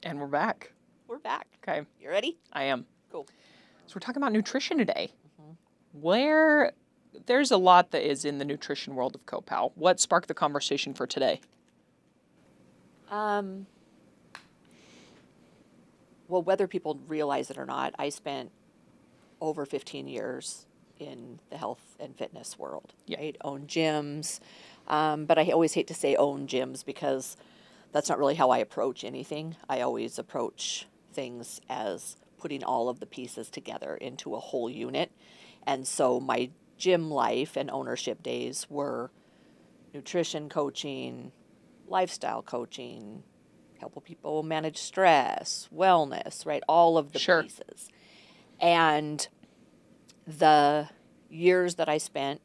And we're back. We're back. Okay, You ready? I am. Cool. So we're talking about nutrition today. Where there's a lot that is in the nutrition world of CoPal. What sparked the conversation for today? Well, whether people realize it or not, I spent over 15 years in the health and fitness world. Yeah. Right? Own gyms. But I always hate to say own gyms because that's not really how I approach anything. I always approach things as putting all of the pieces together into a whole unit. And so my gym life and ownership days were nutrition coaching, lifestyle coaching, helping people manage stress, wellness, right? All of the Sure. pieces. And the years that I spent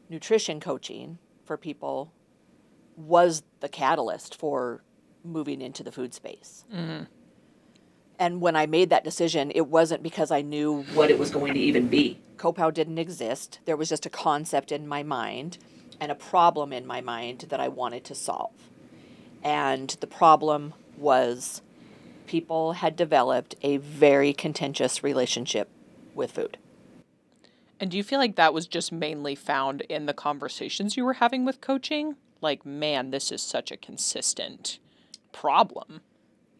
nutrition coaching for people was the catalyst for moving into the food space. Mm-hmm. And when I made that decision, it wasn't because I knew what it was going to even be. CoPal didn't exist. There was just a concept in my mind and a problem in my mind that I wanted to solve. And the problem was people had developed a very contentious relationship with food. And do you feel like that was just mainly found in the conversations you were having with coaching? Like, man, this is such a consistent problem.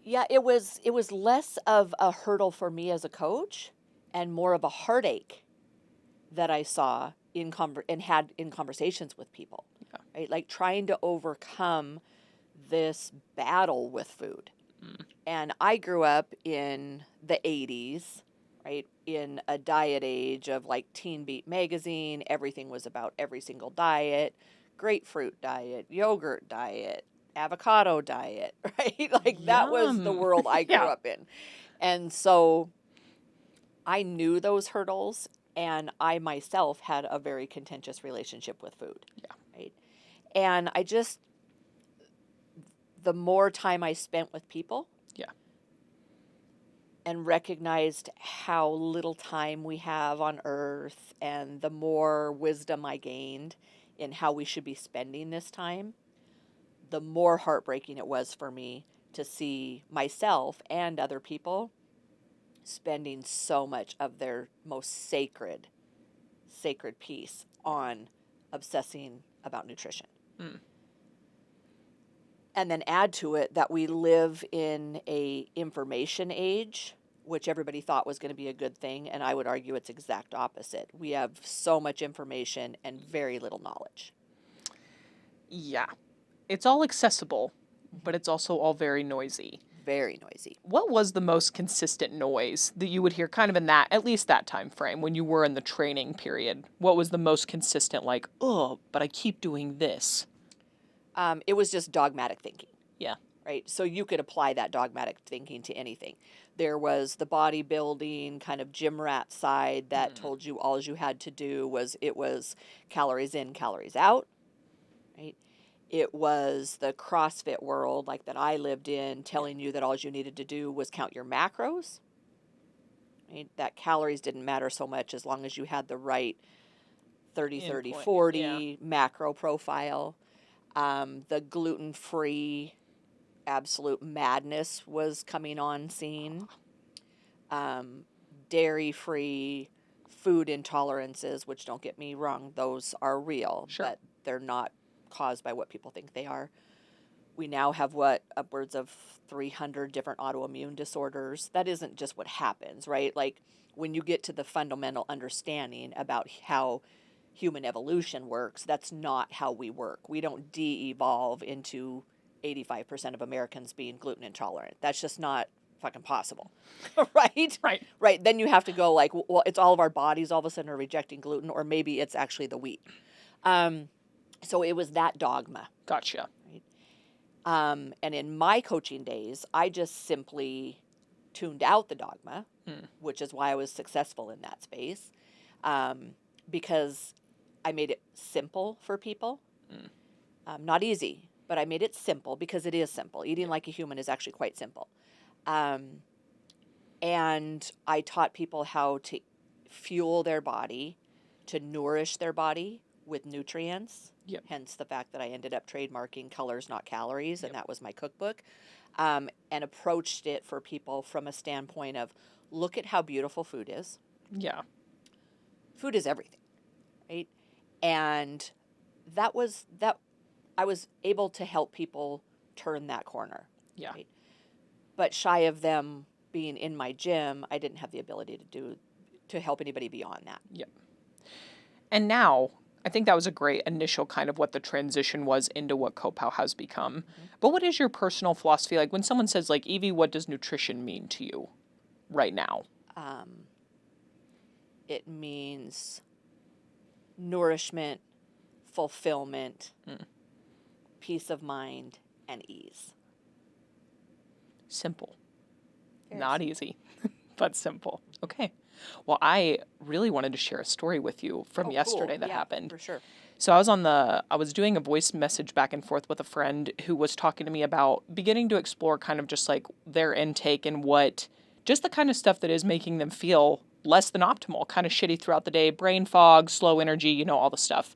Yeah, it was less of a hurdle for me as a coach and more of a heartache that I saw and had in conversations with people. Yeah. Right? Like trying to overcome this battle with food. And I grew up in the 80s, right? In a diet age of like Teen Beat magazine, everything was about every single diet, grapefruit diet, yogurt diet, avocado diet, right? Like that was the Yum. world I grew Yeah. up in. And so I knew those hurdles, and I myself had a very contentious relationship with food. Yeah. Right. And the more time I spent with people, Yeah. and recognized how little time we have on earth, and the more wisdom I gained in how we should be spending this time, the more heartbreaking it was for me to see myself and other people spending so much of their most sacred piece on obsessing about nutrition. Mm. And then add to it that we live in a information age, which everybody thought was going to be a good thing, and I would argue it's exact opposite. We have so much information and very little knowledge. Yeah. It's all accessible, but it's also all very noisy. Very noisy. What was the most consistent noise that you would hear kind of in that, at least that time frame when you were in the training period? What was the most consistent, like, oh, but I keep doing this? It was just dogmatic thinking. Yeah. Right? So you could apply that dogmatic thinking to anything. There was the bodybuilding kind of gym rat side that told you all you had to do was calories in, calories out. Right? It was the CrossFit world like that I lived in telling you that all you needed to do was count your macros. Right? That calories didn't matter so much as long as you had the right 30, 30, 40 macro profile. The gluten-free absolute madness was coming on scene. Dairy-free food intolerances, which don't get me wrong, those are real, Sure. but they're not caused by what people think they are. We now have upwards of 300 different autoimmune disorders. That isn't just what happens, right? Like when you get to the fundamental understanding about how human evolution works, that's not how we work. We don't de-evolve into 85% of Americans being gluten intolerant. That's just not fucking possible, right? Right. Right. Then you have to go like, well, it's all of our bodies all of a sudden are rejecting gluten, or maybe it's actually the wheat. So it was that dogma. Gotcha. Right? And in my coaching days, I just simply tuned out the dogma, which is why I was successful in that space, because I made it simple for people. Not easy, but I made it simple because it is simple. Eating like a human is actually quite simple. And I taught people how to fuel their body, to nourish their body with nutrients. Yep. Hence the fact that I ended up trademarking colors, not calories, and that was my cookbook. and approached it for people from a standpoint of look at how beautiful food is. Yeah. Food is everything, right? And that I was able to help people turn that corner. Yeah. Right? But shy of them being in my gym, I didn't have the ability to help anybody beyond that. Yeah. And now, I think that was a great initial kind of what the transition was into what Kopau has become. But what is your personal philosophy? Like when someone says, like, Evie, what does nutrition mean to you right now? It means nourishment, fulfillment, peace of mind, and ease. Simple. Very Not simple. easy, but simple. Okay. Well, I really wanted to share a story with you from Oh, yesterday cool. that Yeah, happened. for sure. So I was doing a voice message back and forth with a friend who was talking to me about beginning to explore kind of just like their intake and what, just the kind of stuff that is making them feel less than optimal, kind of shitty throughout the day, brain fog, slow energy, all the stuff.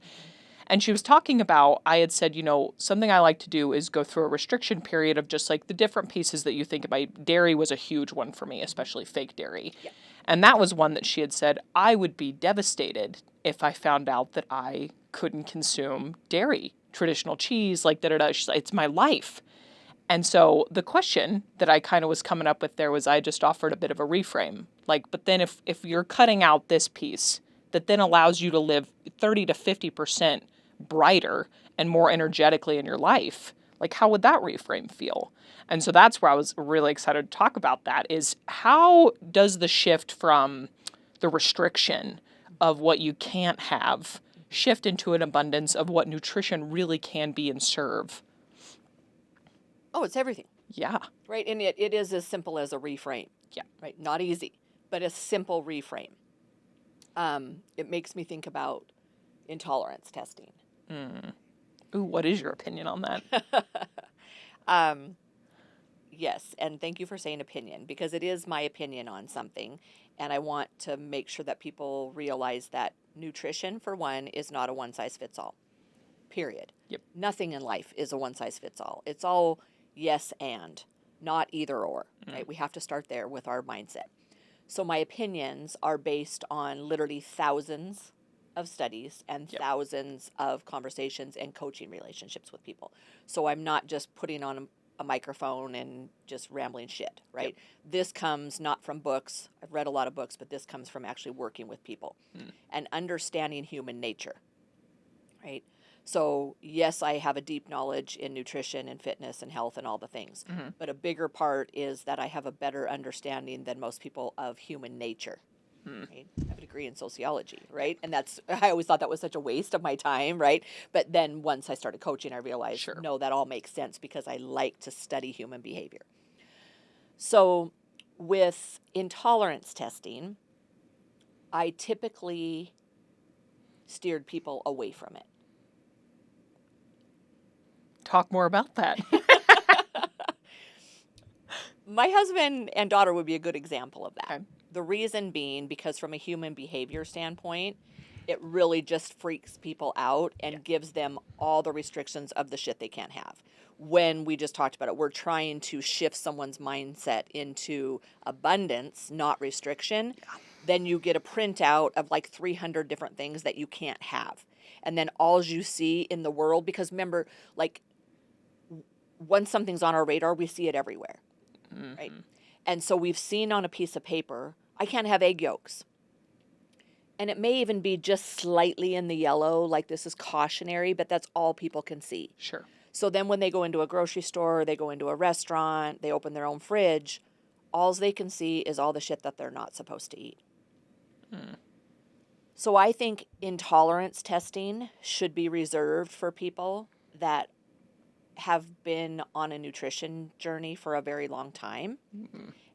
And she was talking about, I had said, something I like to do is go through a restriction period of just like the different pieces that you think about. Dairy was a huge one for me, especially fake dairy. Yeah. And that was one that she had said, I would be devastated if I found out that I couldn't consume dairy, traditional cheese, like da-da-da. She's like, it's my life. And so the question that I kind of was coming up with there was I just offered a bit of a reframe. Like, but then if you're cutting out this piece that then allows you to live 30 to 50% brighter and more energetically in your life, like how would that reframe feel? And so that's where I was really excited to talk about that is how does the shift from the restriction of what you can't have shift into an abundance of what nutrition really can be and serve? Oh, it's everything. Yeah. Right. And it is as simple as a reframe. Yeah. Right. Not easy, but a simple reframe. It makes me think about intolerance testing. Ooh, what is your opinion on that? Yes, and thank you for saying opinion because it is my opinion on something, and I want to make sure that people realize that nutrition, for one, is not a one size fits all. Period. Yep. Nothing in life is a one size fits all. It's all yes and, not either or. Right? We have to start there with our mindset. So my opinions are based on literally thousands of studies and Yep. thousands of conversations and coaching relationships with people. So I'm not just putting on a microphone and just rambling shit, right? Yep. This comes not from books. I've read a lot of books, but this comes from actually working with people and understanding human nature, right? So, yes, I have a deep knowledge in nutrition and fitness and health and all the things. But a bigger part is that I have a better understanding than most people of human nature. Right? I have a degree in sociology, right? And I always thought that was such a waste of my time, right? But then once I started coaching, I realized, Sure. no, that all makes sense because I like to study human behavior. So with intolerance testing, I typically steered people away from it. Talk more about that. My husband and daughter would be a good example of that. Okay. The reason being because from a human behavior standpoint, it really just freaks people out and gives them all the restrictions of the shit they can't have. When we just talked about it, we're trying to shift someone's mindset into abundance, not restriction. Then you get a printout of like 300 different things that you can't have. And then all you see in the world, because remember, like once something's on our radar, we see it everywhere. Right? And so we've seen on a piece of paper, I can't have egg yolks. And it may even be just slightly in the yellow, like this is cautionary, but that's all people can see. Sure. So then when they go into a grocery store, they go into a restaurant, they open their own fridge, all they can see is all the shit that they're not supposed to eat. So I think intolerance testing should be reserved for people that have been on a nutrition journey for a very long time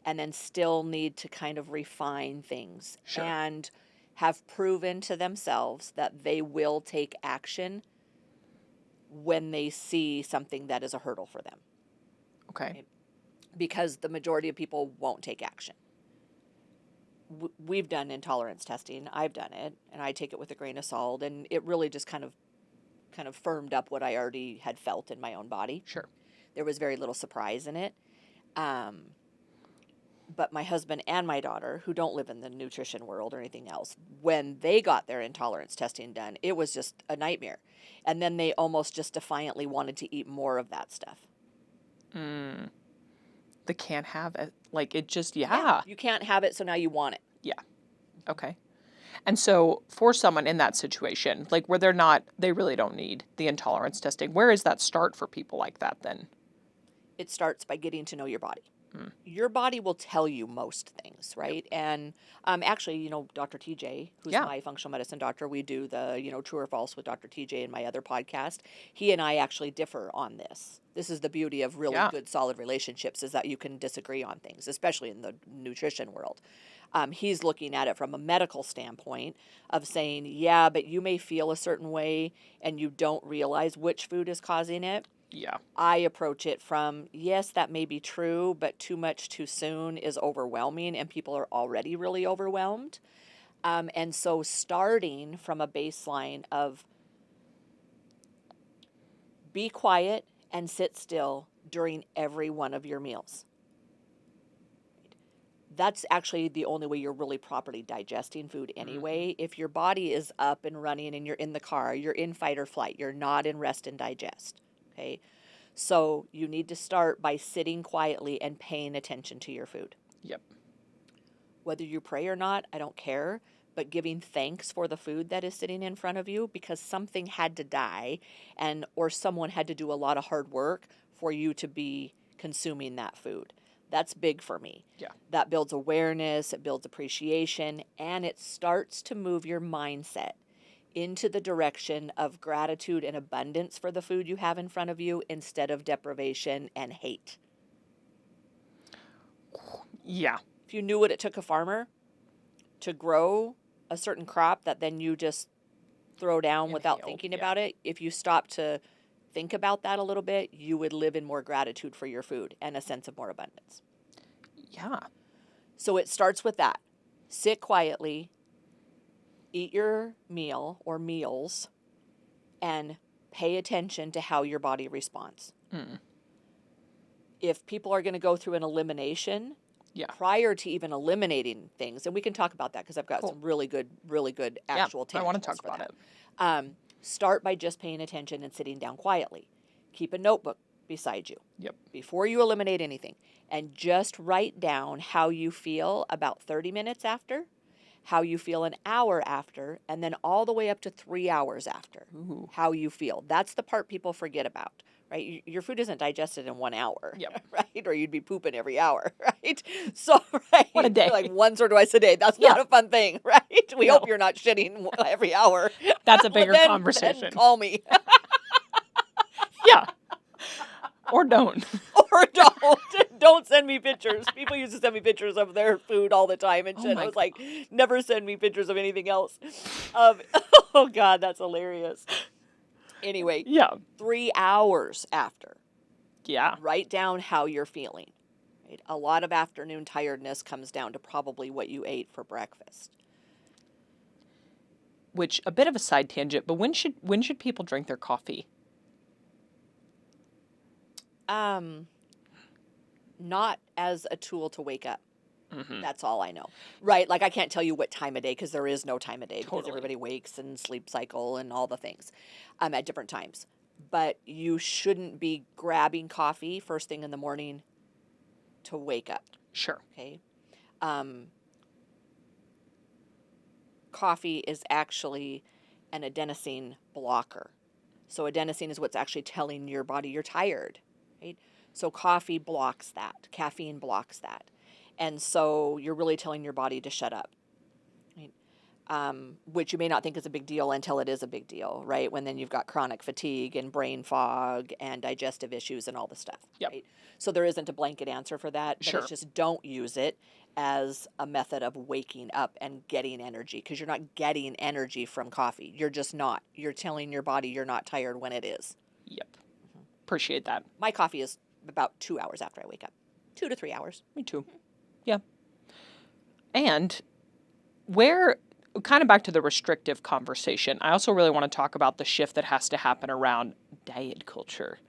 and then still need to kind of refine things and have proven to themselves that they will take action when they see something that is a hurdle for them. Okay. Because the majority of people won't take action. We've done intolerance testing. I've done it, and I take it with a grain of salt, and it really just kind of firmed up what I already had felt in my own body. Sure. There was very little surprise in it. Um, but my husband and my daughter, who don't live in the nutrition world or anything else, when they got their intolerance testing done, it was just a nightmare. And then they almost just defiantly wanted to eat more of that stuff. They can't have it. Like, it just, yeah. You can't have it, so now you want it. Yeah. Okay. And so for someone in that situation, like where they really don't need the intolerance testing, where is that start for people like that then? It starts by getting to know your body. Your body will tell you most things, right? And actually, Dr. TJ, who's Yeah. my functional medicine doctor, we do the, True or False with Dr. TJ in my other podcast. He and I actually differ on this. This is the beauty of really Yeah. good, solid relationships, is that you can disagree on things, especially in the nutrition world. He's looking at it from a medical standpoint of saying, yeah, but you may feel a certain way and you don't realize which food is causing it. Yeah. I approach it from, yes, that may be true, but too much too soon is overwhelming, and people are already really overwhelmed. And so starting from a baseline of be quiet and sit still during every one of your meals. That's actually the only way you're really properly digesting food anyway. If your body is up and running and you're in the car, you're in fight or flight, you're not in rest and digest. Okay, so you need to start by sitting quietly and paying attention to your food. Yep. Whether you pray or not, I don't care, but giving thanks for the food that is sitting in front of you, because something had to die or someone had to do a lot of hard work for you to be consuming that food. That's big for me. Yeah. That builds awareness, it builds appreciation, and it starts to move your mindset into the direction of gratitude and abundance for the food you have in front of you instead of deprivation and hate. Yeah. If you knew what it took a farmer to grow a certain crop that then you just throw down without Inhaled, thinking yeah. about it, if you stop to think about that a little bit, you would live in more gratitude for your food and a sense of more abundance. Yeah. So it starts with that. Sit quietly, eat your meal or meals, and pay attention to how your body responds. If people are going to go through an elimination, Yeah. prior to even eliminating things, and we can talk about that because I've got some really good actual I want to tangibles talk for about that. it. Start by just paying attention and sitting down quietly. Keep a notebook beside you Yep. before you eliminate anything, and just write down how you feel about 30 minutes after, how you feel an hour after, and then all the way up to 3 hours after. Ooh. How you feel. That's the part people forget about, right? Your food isn't digested in 1 hour, Yep. right? Or you'd be pooping every hour, right? So, right, What a day. like once or twice a day. That's Yeah. not a fun thing, right? We No. hope you're not shitting every hour. That's a But bigger then conversation. call me. Yeah. Or don't. Or don't send me pictures. People used to send me pictures of their food all the time and Oh shit. my I was like, never send me pictures of anything else. Oh God, that's hilarious. Anyway, Yeah. 3 hours after, Yeah. write down how you're feeling. Right? A lot of afternoon tiredness comes down to probably what you ate for breakfast. Which, a bit of a side tangent, but when should people drink their coffee? Not as a tool to wake up. Mm-hmm. That's all I know. Right? Like I can't tell you what time of day because there is no time of day because Totally. everybody wakes and sleep cycle and all the things at different times. But you shouldn't be grabbing coffee first thing in the morning to wake up. Sure. Okay. Coffee is actually an adenosine blocker. So adenosine is what's actually telling your body you're tired, right? So coffee blocks that. Caffeine blocks that. And so you're really telling your body to shut up, right? Which you may not think is a big deal until it is a big deal, right? When then you've got chronic fatigue and brain fog and digestive issues and all the stuff, Yep. right? So there isn't a blanket answer for that, but Sure. it's just don't use it as a method of waking up and getting energy, because you're not getting energy from coffee. You're just not. You're telling your body you're not tired when it is. Yep. Appreciate that. My coffee is about 2 hours after I wake up. 2 to 3 hours. Me too. Yeah. And kind of back to the restrictive conversation, I also really want to talk about the shift that has to happen around diet culture,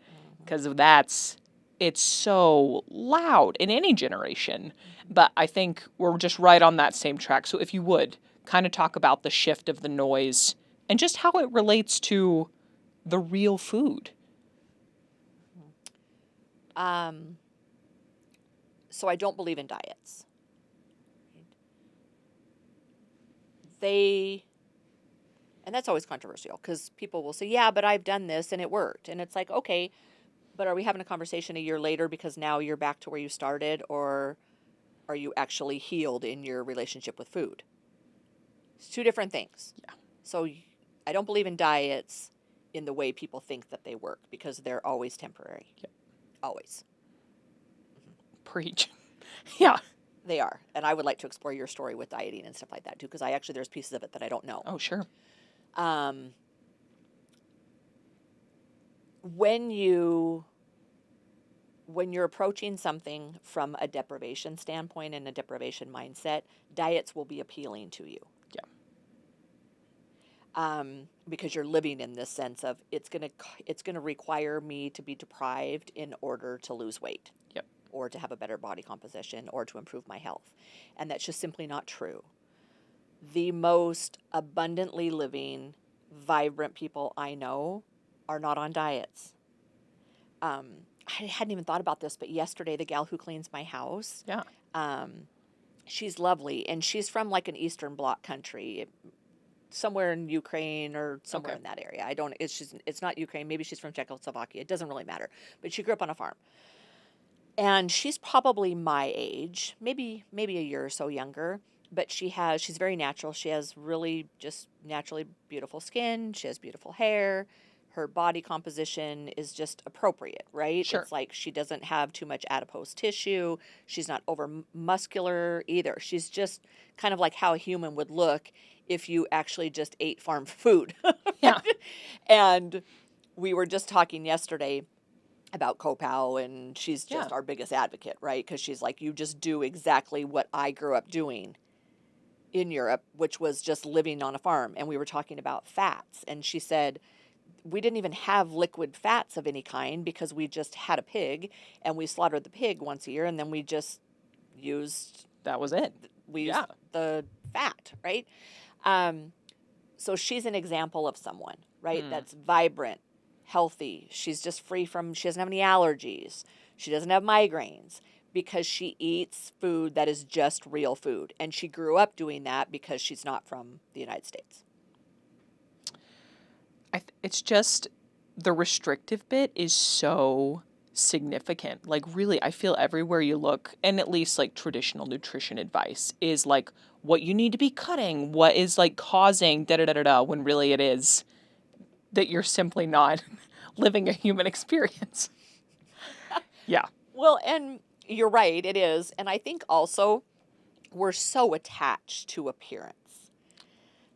because that's it's so loud in any generation. But I think we're just right on that same track. So if you would kind of talk about the shift of the noise and just how it relates to the real food. So I don't believe in diets. And that's always controversial because people will say, yeah, but I've done this and it worked. And it's like, okay, but are we having a conversation a year later because now you're back to where you started, or are you actually healed in your relationship with food? It's two different things. Yeah. So I don't believe in diets in the way people think that they work because they're always temporary. Yep. Always. Preach. Yeah. They are. And I would like to explore your story with dieting and stuff like that too, because there's pieces of it that I don't know. Oh, sure. When you're approaching something from a deprivation standpoint and a deprivation mindset, diets will be appealing to you. Yeah. Because you're living in this sense of it's gonna require me to be deprived in order to lose weight. Yep. Or to have a better body composition or to improve my health. And that's just simply not true. The most abundantly living, vibrant people I know are not on diets. I hadn't even thought about this, but yesterday the gal who cleans my house, Yeah. she's lovely, and she's from like an Eastern Bloc country, somewhere in Ukraine or somewhere in that area. It's not Ukraine. Maybe she's from Czechoslovakia. It doesn't really matter. But she grew up on a farm. And she's probably my age, maybe a year or so younger, but she's very natural. She has really just naturally beautiful skin. She has beautiful hair. Her body composition is just appropriate, right? Sure. It's like she doesn't have too much adipose tissue. She's not over muscular either. She's just kind of like how a human would look if you actually just ate farm food. Yeah. And we were just talking yesterday about Kopau, and she's just our biggest advocate, right? Because she's like, you just do exactly what I grew up doing in Europe, which was just living on a farm. And we were talking about fats, and she said, we didn't even have liquid fats of any kind because we just had a pig, and we slaughtered the pig once a year, and then we just used... That was it. We used the fat, right? So she's an example of someone, right, that's vibrant, healthy. She's just she doesn't have any allergies. She doesn't have migraines because she eats food that is just real food. And she grew up doing that because she's not from the United States. It's just the restrictive bit is so significant. Like, really, I feel everywhere you look, and at least like traditional nutrition advice is like what you need to be cutting, what is like causing da da da da da, when really it is that you're simply not living a human experience. Yeah. Well, and you're right, it is. And I think also we're so attached to appearance.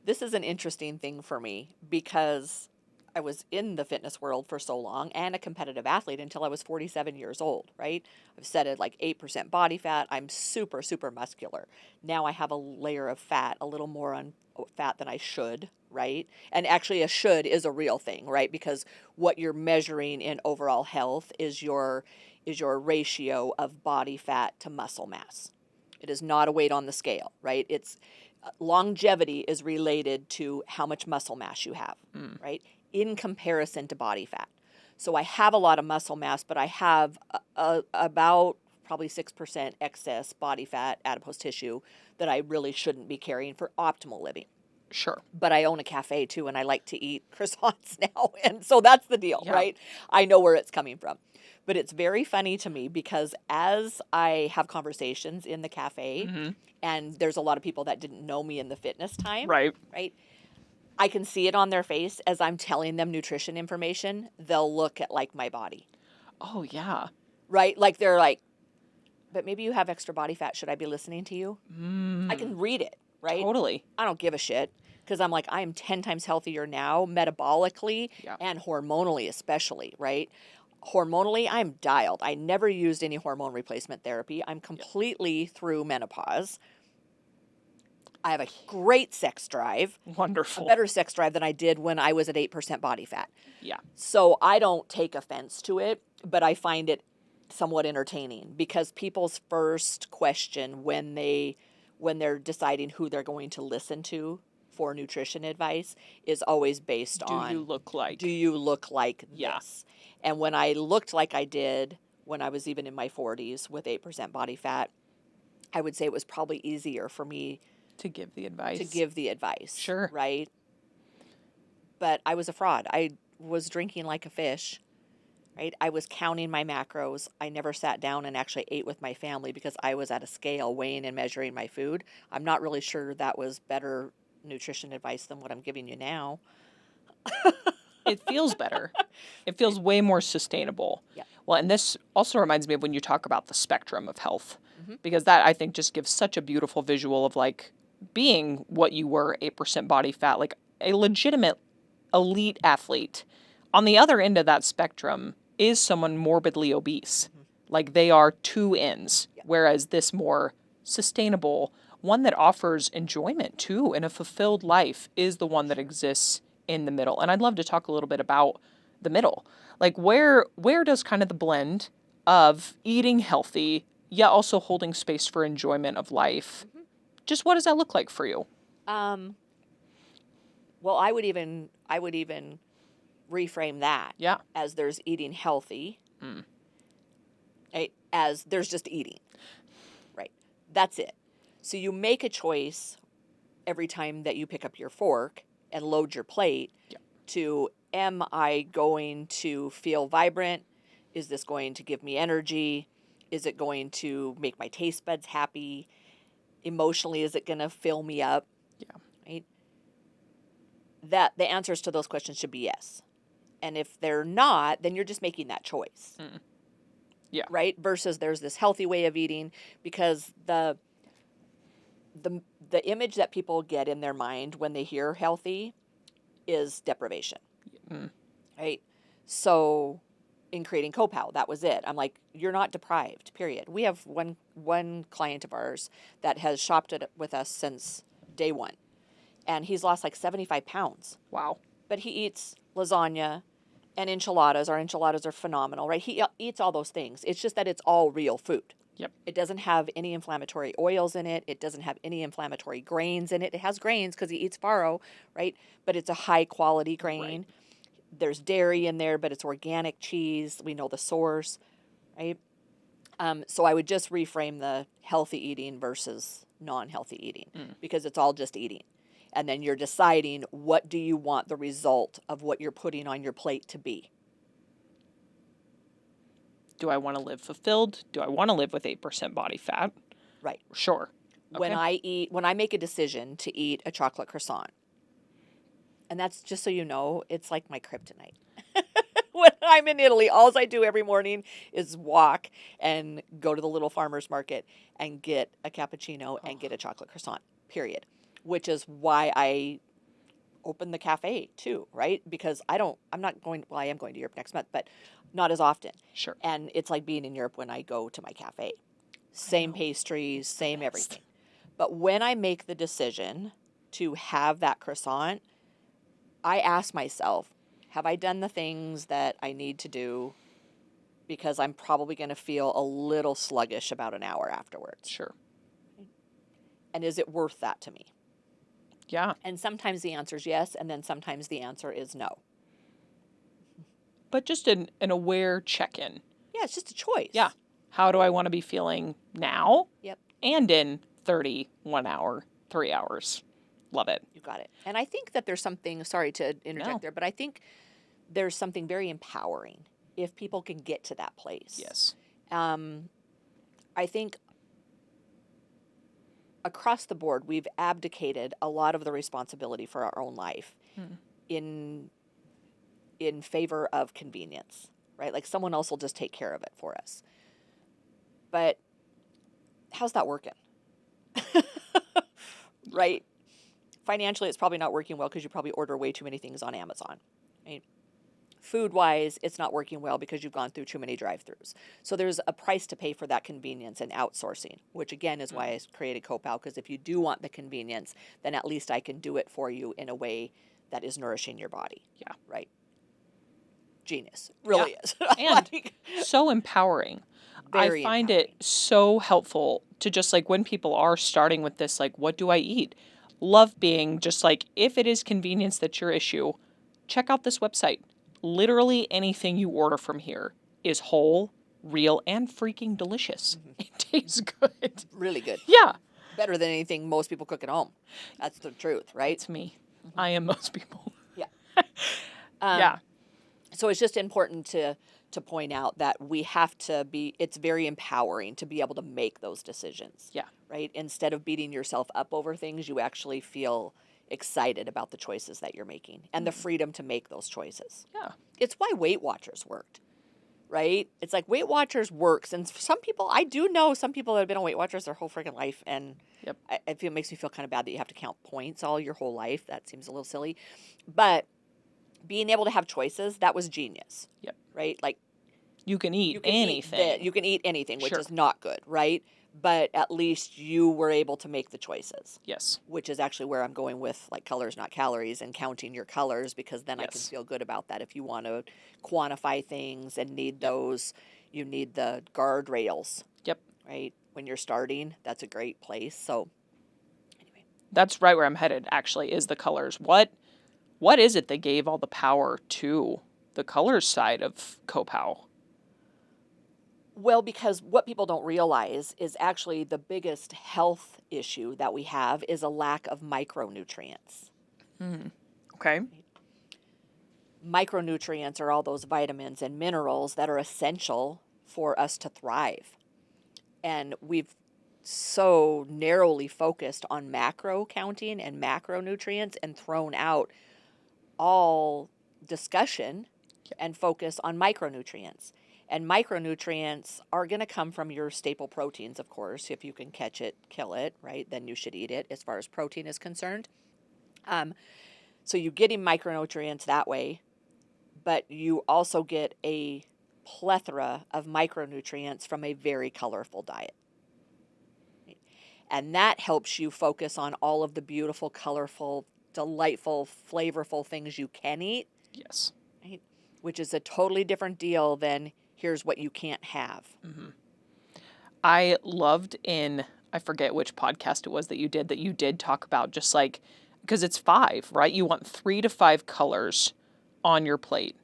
This is an interesting thing for me because I was in the fitness world for so long and a competitive athlete until I was 47 years old, right? I've said it like 8% body fat. I'm super, super muscular. Now I have a layer of fat, a little more on fat than I should, right? And actually a should is a real thing, right? Because what you're measuring in overall health is your ratio of body fat to muscle mass. It is not a weight on the scale, right? It's longevity is related to how much muscle mass you have, right? In comparison to body fat. So I have a lot of muscle mass, but I have about probably 6% excess body fat, adipose tissue that I really shouldn't be carrying for optimal living. Sure. But I own a cafe too, and I like to eat croissants now. And so that's the deal, right? I know where it's coming from. But it's very funny to me because as I have conversations in the cafe, and there's a lot of people that didn't know me in the fitness time, Right. I can see it on their face as I'm telling them nutrition information. They'll look at like my body. Oh, yeah. Right? Like they're like, but maybe you have extra body fat. Should I be listening to you? I can read it, right? Totally. I don't give a shit because I'm like, I am 10 times healthier now metabolically and hormonally especially, right? Hormonally, I'm dialed. I never used any hormone replacement therapy. I'm completely through menopause. I have a great sex drive. Wonderful. A better sex drive than I did when I was at 8% body fat. Yeah. So I don't take offense to it, but I find it somewhat entertaining, because people's first question when they're deciding who they're going to listen to for nutrition advice is always based Do you on, look like? do you look like Yeah. this? And when I looked like I did when I was even in my 40s with 8% body fat, I would say it was probably easier for me To give the advice. to give the advice. Sure. Right? But I was a fraud. I was drinking like a fish. Right? I was counting my macros. I never sat down and actually ate with my family because I was at a scale weighing and measuring my food. I'm not really sure that was better nutrition advice than what I'm giving you now. It feels better. It feels way more sustainable. Yeah. Well, and this also reminds me of when you talk about the spectrum of health, Mhm. because that I think just gives such a beautiful visual of like being what you were, 8% body fat, like a legitimate elite athlete. On the other end of that spectrum is someone morbidly obese. Like they are two ends, Yeah. whereas this more sustainable, one that offers enjoyment too and a fulfilled life is the one that exists in the middle. And I'd love to talk a little bit about the middle. Like where does kind of the blend of eating healthy yet also holding space for enjoyment of life? Just what does that look like for you? Well, I would even reframe that Yeah. as there's eating healthy, Mm. right? As there's just eating, right? That's it. So you make a choice every time that you pick up your fork and load your plate Yeah. to, am I going to feel vibrant? Is this going to give me energy? Is it going to make my taste buds happy? Emotionally, is it going to fill me up? Yeah. Right? That the answers to those questions should be yes. And if they're not, then you're just making that choice. Yeah. Right? Versus there's this healthy way of eating, because the image that people get in their mind when they hear healthy is deprivation. Mm. Right? So in creating Copow, that was it. I'm like, you're not deprived, period. We have one client of ours that has shopped it with us since day one. And he's lost like 75 pounds. Wow. But he eats lasagna and enchiladas. Our enchiladas are phenomenal, right? He eats all those things. It's just that it's all real food. Yep. It doesn't have any inflammatory oils in it. It doesn't have any inflammatory grains in it. It has grains because he eats farro, right? But it's a high quality grain. Right. There's dairy in there, but it's organic cheese. We know the source, right? So I would just reframe the healthy eating versus non-healthy eating, because it's all just eating. And then you're deciding, what do you want the result of what you're putting on your plate to be? Do I want to live fulfilled? Do I want to live with 8% body fat? Right. Sure. When Okay. I make a decision to eat a chocolate croissant, and that's just so you know, it's like my kryptonite. When I'm in Italy, all I do every morning is walk and go to the little farmer's market and get a cappuccino and get a chocolate croissant, period. Which is why I opened the cafe too, right? Because I am going to Europe next month, but not as often. Sure. And it's like being in Europe when I go to my cafe. Same know. pastries, same best. everything. But when I make the decision to have that croissant, I ask myself, have I done the things that I need to do? Because I'm probably going to feel a little sluggish about an hour afterwards. Sure. And is it worth that to me? Yeah. And sometimes the answer is yes, and then sometimes the answer is no. But just an aware check-in. Yeah, it's just a choice. Yeah. How do I want to be feeling now? Yep. And in 30, 1 hour, 3 hours. Love it. You got it. And I think that there's something, sorry to interject No. there, but I think there's something very empowering if people can get to that place. Yes. I think across the board, we've abdicated a lot of the responsibility for our own life in favor of convenience, right? Like someone else will just take care of it for us. But how's that working? Right? Financially, it's probably not working well because you probably order way too many things on Amazon, right? Food-wise, it's not working well because you've gone through too many drive-thrus. So there's a price to pay for that convenience and outsourcing, which again is why I created Copow, because if you do want the convenience, then at least I can do it for you in a way that is nourishing your body. Yeah. Right. genius. Really is. And so empowering. Very I find empowering. it so helpful to just like when people are starting with this, like, what do I eat? Love being just like, if it is convenience that's your issue, check out this website. Literally anything you order from here is whole, real, and freaking delicious. It tastes good. Really good. Yeah. Better than anything most people cook at home. That's the truth, right? It's me. I am most people. Yeah. Yeah. So it's just important to point out that we have to be, it's very empowering to be able to make those decisions. Yeah. Right? Instead of beating yourself up over things, you actually feel excited about the choices that you're making and the freedom to make those choices. Yeah. It's why Weight Watchers worked, right? It's like Weight Watchers works. And for some people, I do know some people that have been on Weight Watchers their whole freaking life. And Yep. it makes me feel kind of bad that you have to count points all your whole life. That seems a little silly. But being able to have choices, that was genius. Yep. Right? Like, You can eat you can anything. you can eat anything, which Sure. is not good, right? But at least you were able to make the choices, Yes. which is actually where I'm going with like colors, not calories, and counting your colors, because then I can Yes. feel good about that. If you want to quantify things and need those, you need the guardrails, Yep. right? When you're starting, that's a great place. So anyway, That's right where I'm headed, actually, is the colors. What is it that gave all the power to the colors side of Copow? well, because what people don't realize is actually the biggest health issue that we have is a lack of micronutrients. Okay. Micronutrients are all those vitamins and minerals that are essential for us to thrive. And we've so narrowly focused on macro counting and macronutrients and thrown out all discussion and focus on micronutrients. And micronutrients are going to come from your staple proteins, of course. If you can catch it, kill it, right? Then you should eat it as far as protein is concerned. So you're getting micronutrients that way, but you also get a plethora of micronutrients from a very colorful diet. And that helps you focus on all of the beautiful, colorful, delightful, flavorful things you can eat, Yes. right? Which is a totally different deal than here's what you can't have. I loved I forget which podcast it was that you did talk about just like, because it's 5, right? You want 3 to 5 colors on your plate.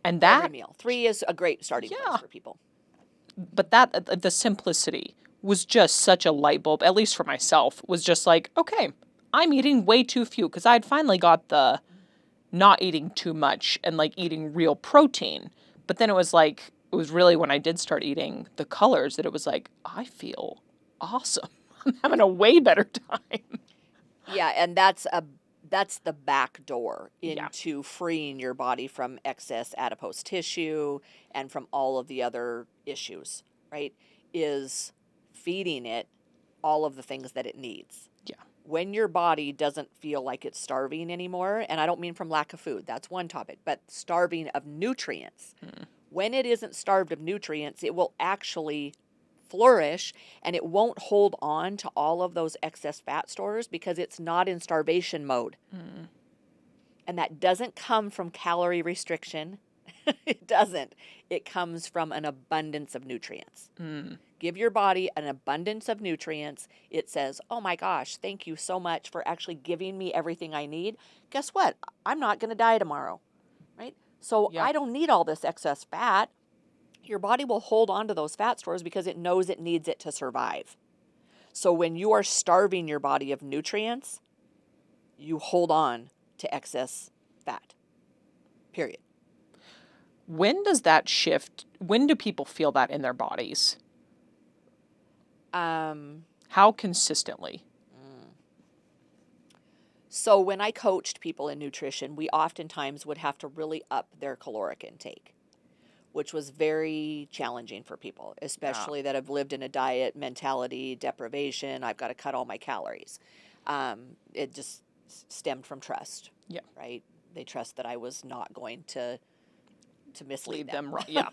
And Every that, meal. 3 is a great starting Yeah. place for people. but that, the simplicity was just such a light bulb, at least for myself, was just like, okay, I'm eating way too few, because I'd finally got the not eating too much and like eating real protein. But then it was really when I did start eating the colors that it was like, I feel awesome. I'm having a way better time. Yeah, and that's the back door Yeah. into freeing your body from excess adipose tissue and from all of the other issues, right? Is feeding it all of the things that it needs. Yeah. When your body doesn't feel like it's starving anymore, and I don't mean from lack of food, that's one topic, but starving of nutrients. When it isn't starved of nutrients, it will actually flourish and it won't hold on to all of those excess fat stores because it's not in starvation mode. And that doesn't come from calorie restriction. It doesn't. It comes from an abundance of nutrients. Give your body an abundance of nutrients. It says, oh my gosh, thank you so much for actually giving me everything I need. Guess what? I'm not going to die tomorrow, right? So Yeah. I don't need all this excess fat. Your body will hold on to those fat stores because it knows it needs it to survive. So when you are starving your body of nutrients, you hold on to excess fat, period. When does that shift? When do people feel that in their bodies? How consistently? So when I coached people in nutrition, we oftentimes would have to really up their caloric intake, which was very challenging for people, especially that have lived in a diet mentality, deprivation. I've got to cut all my calories. It just stemmed from trust. Yeah. Right? They trust that I was not going to mislead Lead them. them wrong. Yeah.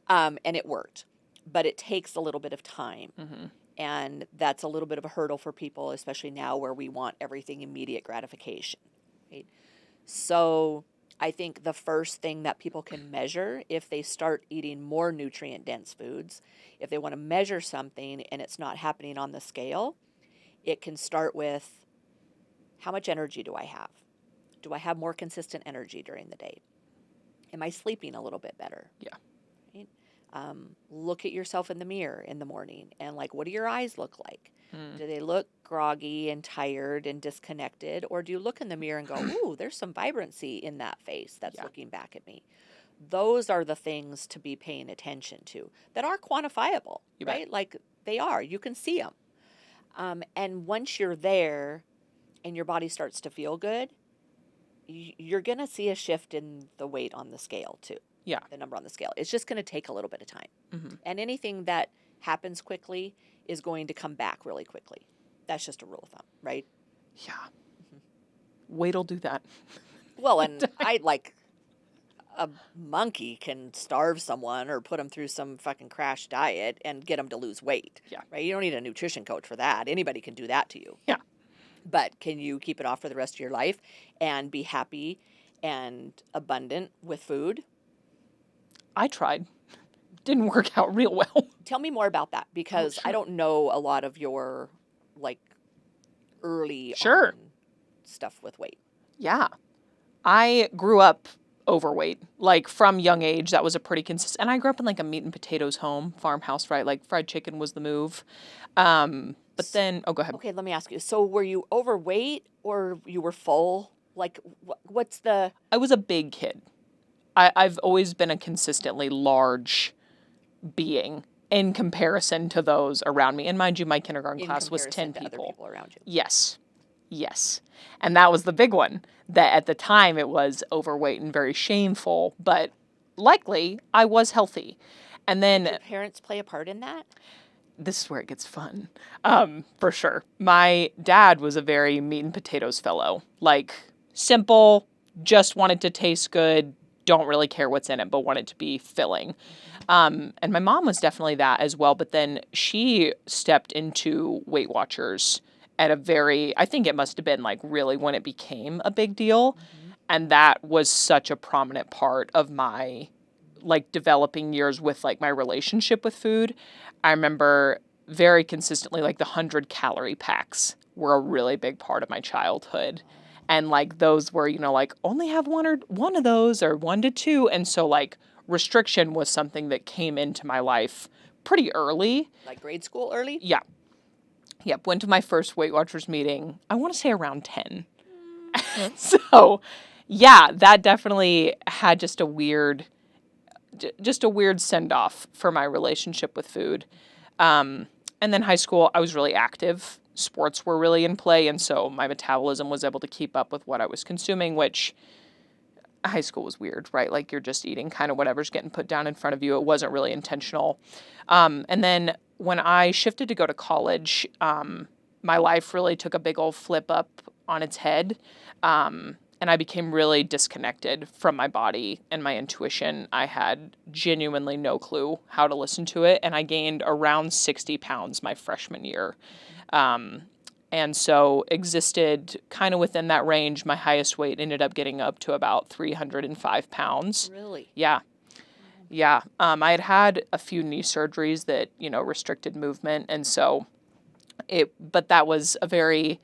And it worked. But it takes a little bit of time. Mhm. And that's a little bit of a hurdle for people, especially now where we want everything immediate gratification. Right? So I think the first thing that people can measure if they start eating more nutrient dense foods, if they want to measure something and it's not happening on the scale, it can start with, how much energy do I have? Do I have more consistent energy during the day? Am I sleeping a little bit better? Yeah. Right? Look at yourself in the mirror in the morning and like, what do your eyes look like? Do they look groggy and tired and disconnected? Or do you look in the mirror and go, ooh, there's some vibrancy in that face that's Yeah. looking back at me? Those are the things to be paying attention to that are quantifiable, You bet. right? Like they are, you can see them. And once you're there and your body starts to feel good, you're going to see a shift in the weight on the scale too. Yeah. The number on the scale. It's just going to take a little bit of time. Mm-hmm. And anything that happens quickly is going to come back really quickly. That's just a rule of thumb, right? Yeah. Weight'll do that. Well, and I like a monkey can starve someone or put them through some fucking crash diet and get them to lose weight. Yeah. Right? You don't need a nutrition coach for that. Anybody can do that to you. Yeah. But can you keep it off for the rest of your life and be happy and abundant with food? I tried. Didn't work out real well. Tell me more about that because sure. I don't know a lot of your like early Sure. on stuff with weight. Yeah. I grew up overweight. Like from young age, that was a pretty consistent. And I grew up in like a meat and potatoes home, farmhouse, right? Like fried chicken was the move. But then, oh, go ahead. Okay, let me ask you. So were you overweight or you were full? Like what's the... I was a big kid. I've always been a consistently large being in comparison to those around me. And mind you, my kindergarten in class was 10 comparison to other people. people around you? Yes. Yes. And that was the big one. That at the time it was overweight and very shameful, but likely I was healthy. And then Did your parents play a part in that? this is where it gets fun. For sure. My dad was a very meat and potatoes fellow. Like simple, just wanted to taste good, don't really care what's in it, but want it to be filling. And my mom was definitely that as well. But then she stepped into Weight Watchers at a very, I think it must have been like really when it became a big deal. And that was such a prominent part of my like developing years with like my relationship with food. I remember very consistently like the 100-calorie packs were a really big part of my childhood. And like those were, you know, like only have one of those or 1 to 2. And so like restriction was something that came into my life pretty early. Like grade school early? Yeah. Yep. Went to my first Weight Watchers meeting, I want to say around 10. So yeah, that definitely had just a weird send off for my relationship with food. And then high school, I was really active. Sports were really in play. And so my metabolism was able to keep up with what I was consuming, which high school was weird, right? Like you're just eating kind of whatever's getting put down in front of you. It wasn't really intentional. And then when I shifted to go to college, my life really took a big old flip up on its head. And I became really disconnected from my body and my intuition. I had genuinely no clue how to listen to it. And I gained around 60 pounds my freshman year. And so existed kind of within that range. My highest weight ended up getting up to about 305 pounds. Really? Yeah. Yeah. I had a few knee surgeries that, you know, restricted movement. And so but that was a very,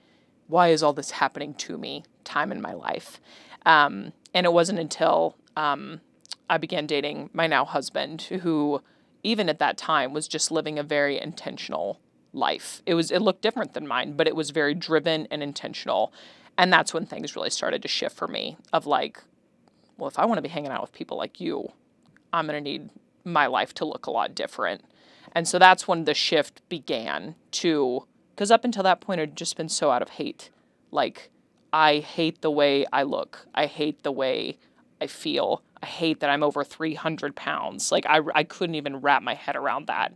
why is all this happening to me time in my life? And it wasn't until I began dating my now husband, who even at that time was just living a very intentional life. It looked different than mine, but it was very driven and intentional. And that's when things really started to shift for me of like, well, if I want to be hanging out with people like you, I'm going to need my life to look a lot different. And so that's when the shift began to, because up until that point, I'd just been so out of hate. Like, I hate the way I look. I hate the way I feel. I hate that I'm over 300 pounds. Like, I couldn't even wrap my head around that.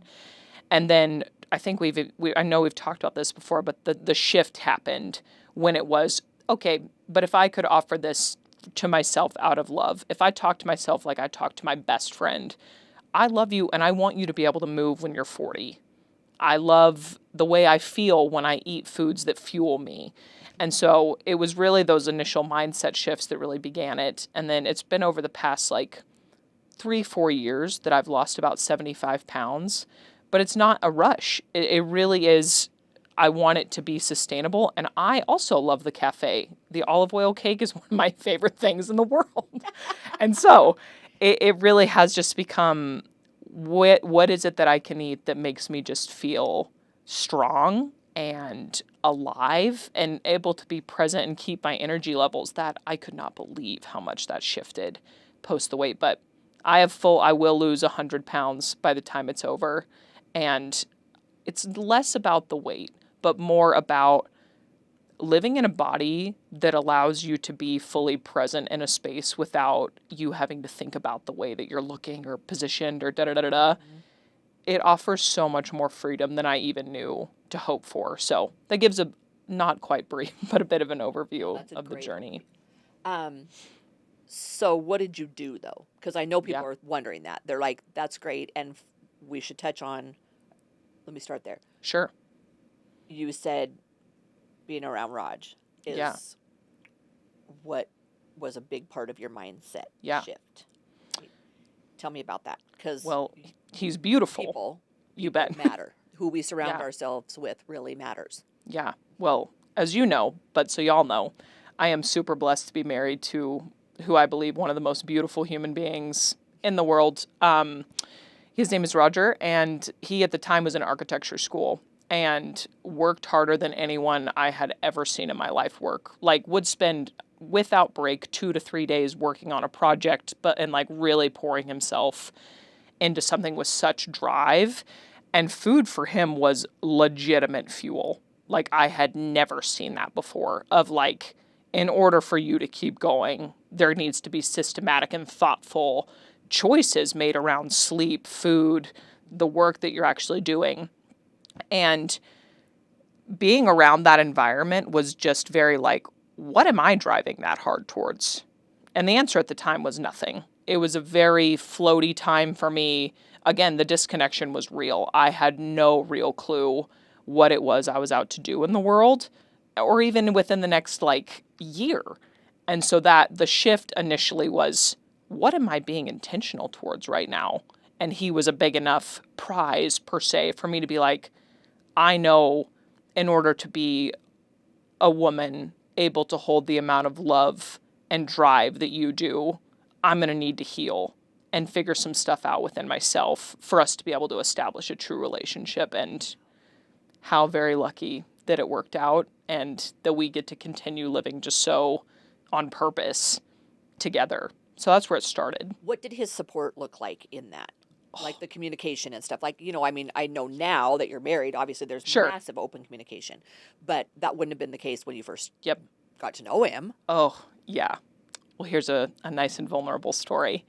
And then I think I know we've talked about this before, but the shift happened when it was, okay, but if I could offer this to myself out of love, if I talk to myself like I talk to my best friend, I love you and I want you to be able to move when you're 40. I love the way I feel when I eat foods that fuel me. And so it was really those initial mindset shifts that really began it. And then it's been over the past like 3-4 years that I've lost about 75 pounds. But it's not a rush. It really is. I want it to be sustainable. And I also love the cafe. The olive oil cake is one of my favorite things in the world. And so it really has just become what is it that I can eat that makes me just feel strong and alive and able to be present and keep my energy levels. That I could not believe how much that shifted post the weight. But I will lose 100 pounds by the time it's over. And it's less about the weight, but more about living in a body that allows you to be fully present in a space without you having to think about the way that you're looking or positioned or da-da-da-da-da. It offers so much more freedom than I even knew to hope for. So that gives a not quite brief, but a bit of an overview of the journey. So what did you do though? Because I know people Yeah. are wondering that. They're like, that's great. And we should touch on, let me start there. Sure. You said being around Raj is Yeah. what was a big part of your mindset Yeah. shift. Tell me about that. Because Well, he's beautiful. people You bet. matter. Who we surround Yeah. ourselves with really matters. Yeah. Well, as you know, but so y'all know, I am super blessed to be married to who I believe one of the most beautiful human beings in the world. His name is Roger, and he at the time was in architecture school and worked harder than anyone I had ever seen in my life work. Like would spend without break 2 to 3 days working on a project, and like really pouring himself into something with such drive. And food for him was legitimate fuel. Like I had never seen that before of like, in order for you to keep going, there needs to be systematic and thoughtful choices made around sleep, food, the work that you're actually doing. And being around that environment was just very like, what am I driving that hard towards? And the answer at the time was nothing. It was a very floaty time for me. Again, the disconnection was real. I had no real clue what it was I was out to do in the world, or even within the next like year. And so that the shift initially was, what am I being intentional towards right now? And he was a big enough prize per se for me to be like, I know in order to be a woman able to hold the amount of love and drive that you do, I'm going to need to heal and figure some stuff out within myself for us to be able to establish a true relationship. And how very lucky that it worked out and that we get to continue living just so on purpose together. So that's where it started. What did his support look like in that? Like the communication and stuff. Like, I mean, I know now that you're married, obviously there's Sure. massive open communication, but that wouldn't have been the case when you first Yep. got to know him. Oh, yeah. Well, here's a nice and vulnerable story.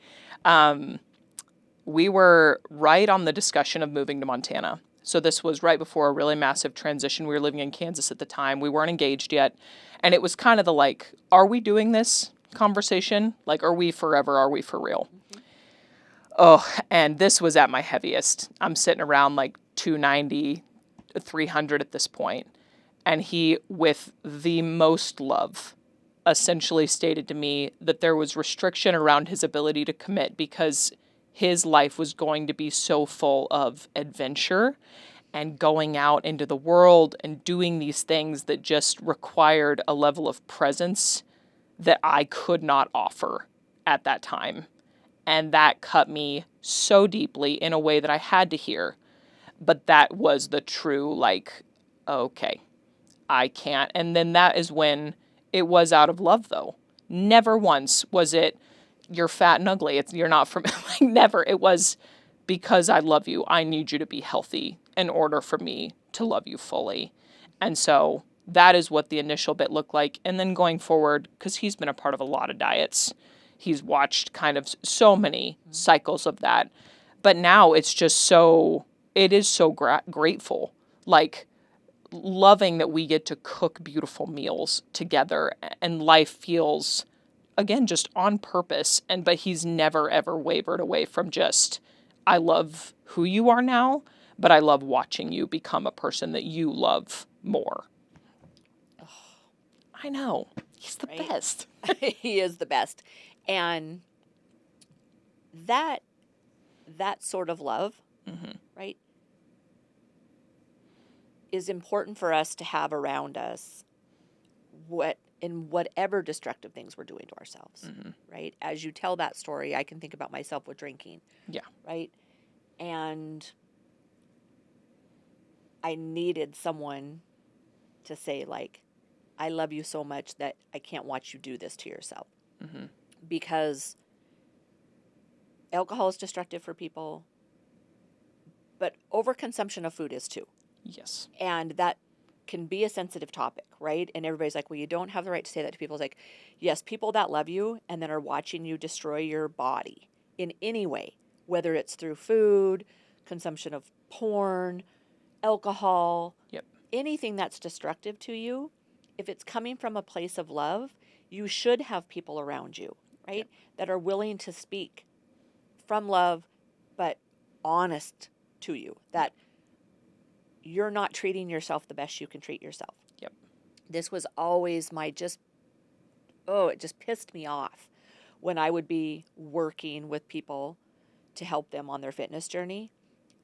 We were right on the discussion of moving to Montana. So this was right before a really massive transition. We were living in Kansas at the time. We weren't engaged yet. And it was kind of the like, are we doing this conversation? Like, are we forever? Are we for real? Oh, and this was at my heaviest. I'm sitting around like 290, 300 at this point. And he, with the most love, essentially stated to me that there was restriction around his ability to commit because his life was going to be so full of adventure and going out into the world and doing these things that just required a level of presence that I could not offer at that time. And that cut me so deeply in a way that I had to hear. But that was the true, like, okay, I can't. And then that is when it was out of love, though. Never once was it, you're fat and ugly. You're not from, like, never. It was because I love you. I need you to be healthy in order for me to love you fully. And so that is what the initial bit looked like. And then going forward, because he's been a part of a lot of diets, he's watched kind of so many cycles of that. But now it's just so, it is so grateful. Like, loving that we get to cook beautiful meals together and life feels, again, just on purpose. But he's never, ever wavered away from just, I love who you are now, but I love watching you become a person that you love more. I know. He's the Right? best. He is the best. And that sort of love, Mm-hmm. right, is important for us to have around us in whatever destructive things we're doing to ourselves, Mm-hmm. right? As you tell that story, I can think about myself with drinking, Yeah. right? And I needed someone to say, like, I love you so much that I can't watch you do this to yourself. Mm-hmm. Because alcohol is destructive for people, but overconsumption of food is too. Yes. And that can be a sensitive topic, right? And everybody's like, well, you don't have the right to say that to people. It's like, yes, people that love you and then are watching you destroy your body in any way, whether it's through food, consumption of porn, alcohol, Yep. anything that's destructive to you, if it's coming from a place of love, you should have people around you, right? Yep. That are willing to speak from love, but honest to you, that you're not treating yourself the best you can treat yourself. Yep. This was always my it just pissed me off when I would be working with people to help them on their fitness journey,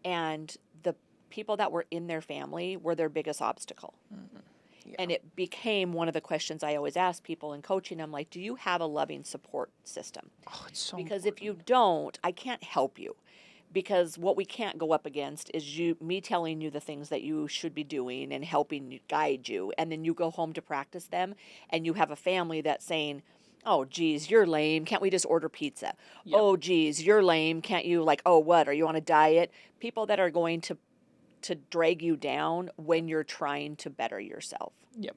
and the people that were in their family were their biggest obstacle. Mm-hmm. Yeah. And it became one of the questions I always ask people in coaching. I'm like, do you have a loving support system? Oh, it's so Because important. if you don't, I can't help you. Because what we can't go up against is me telling you the things that you should be doing and helping you, guide you, and then you go home to practice them, and you have a family that's saying, oh, geez, you're lame. Can't we just order pizza? Yep. Oh, geez, you're lame. Can't you, like, oh, what? Are you on a diet? People that are going to drag you down when you're trying to better yourself. Yep.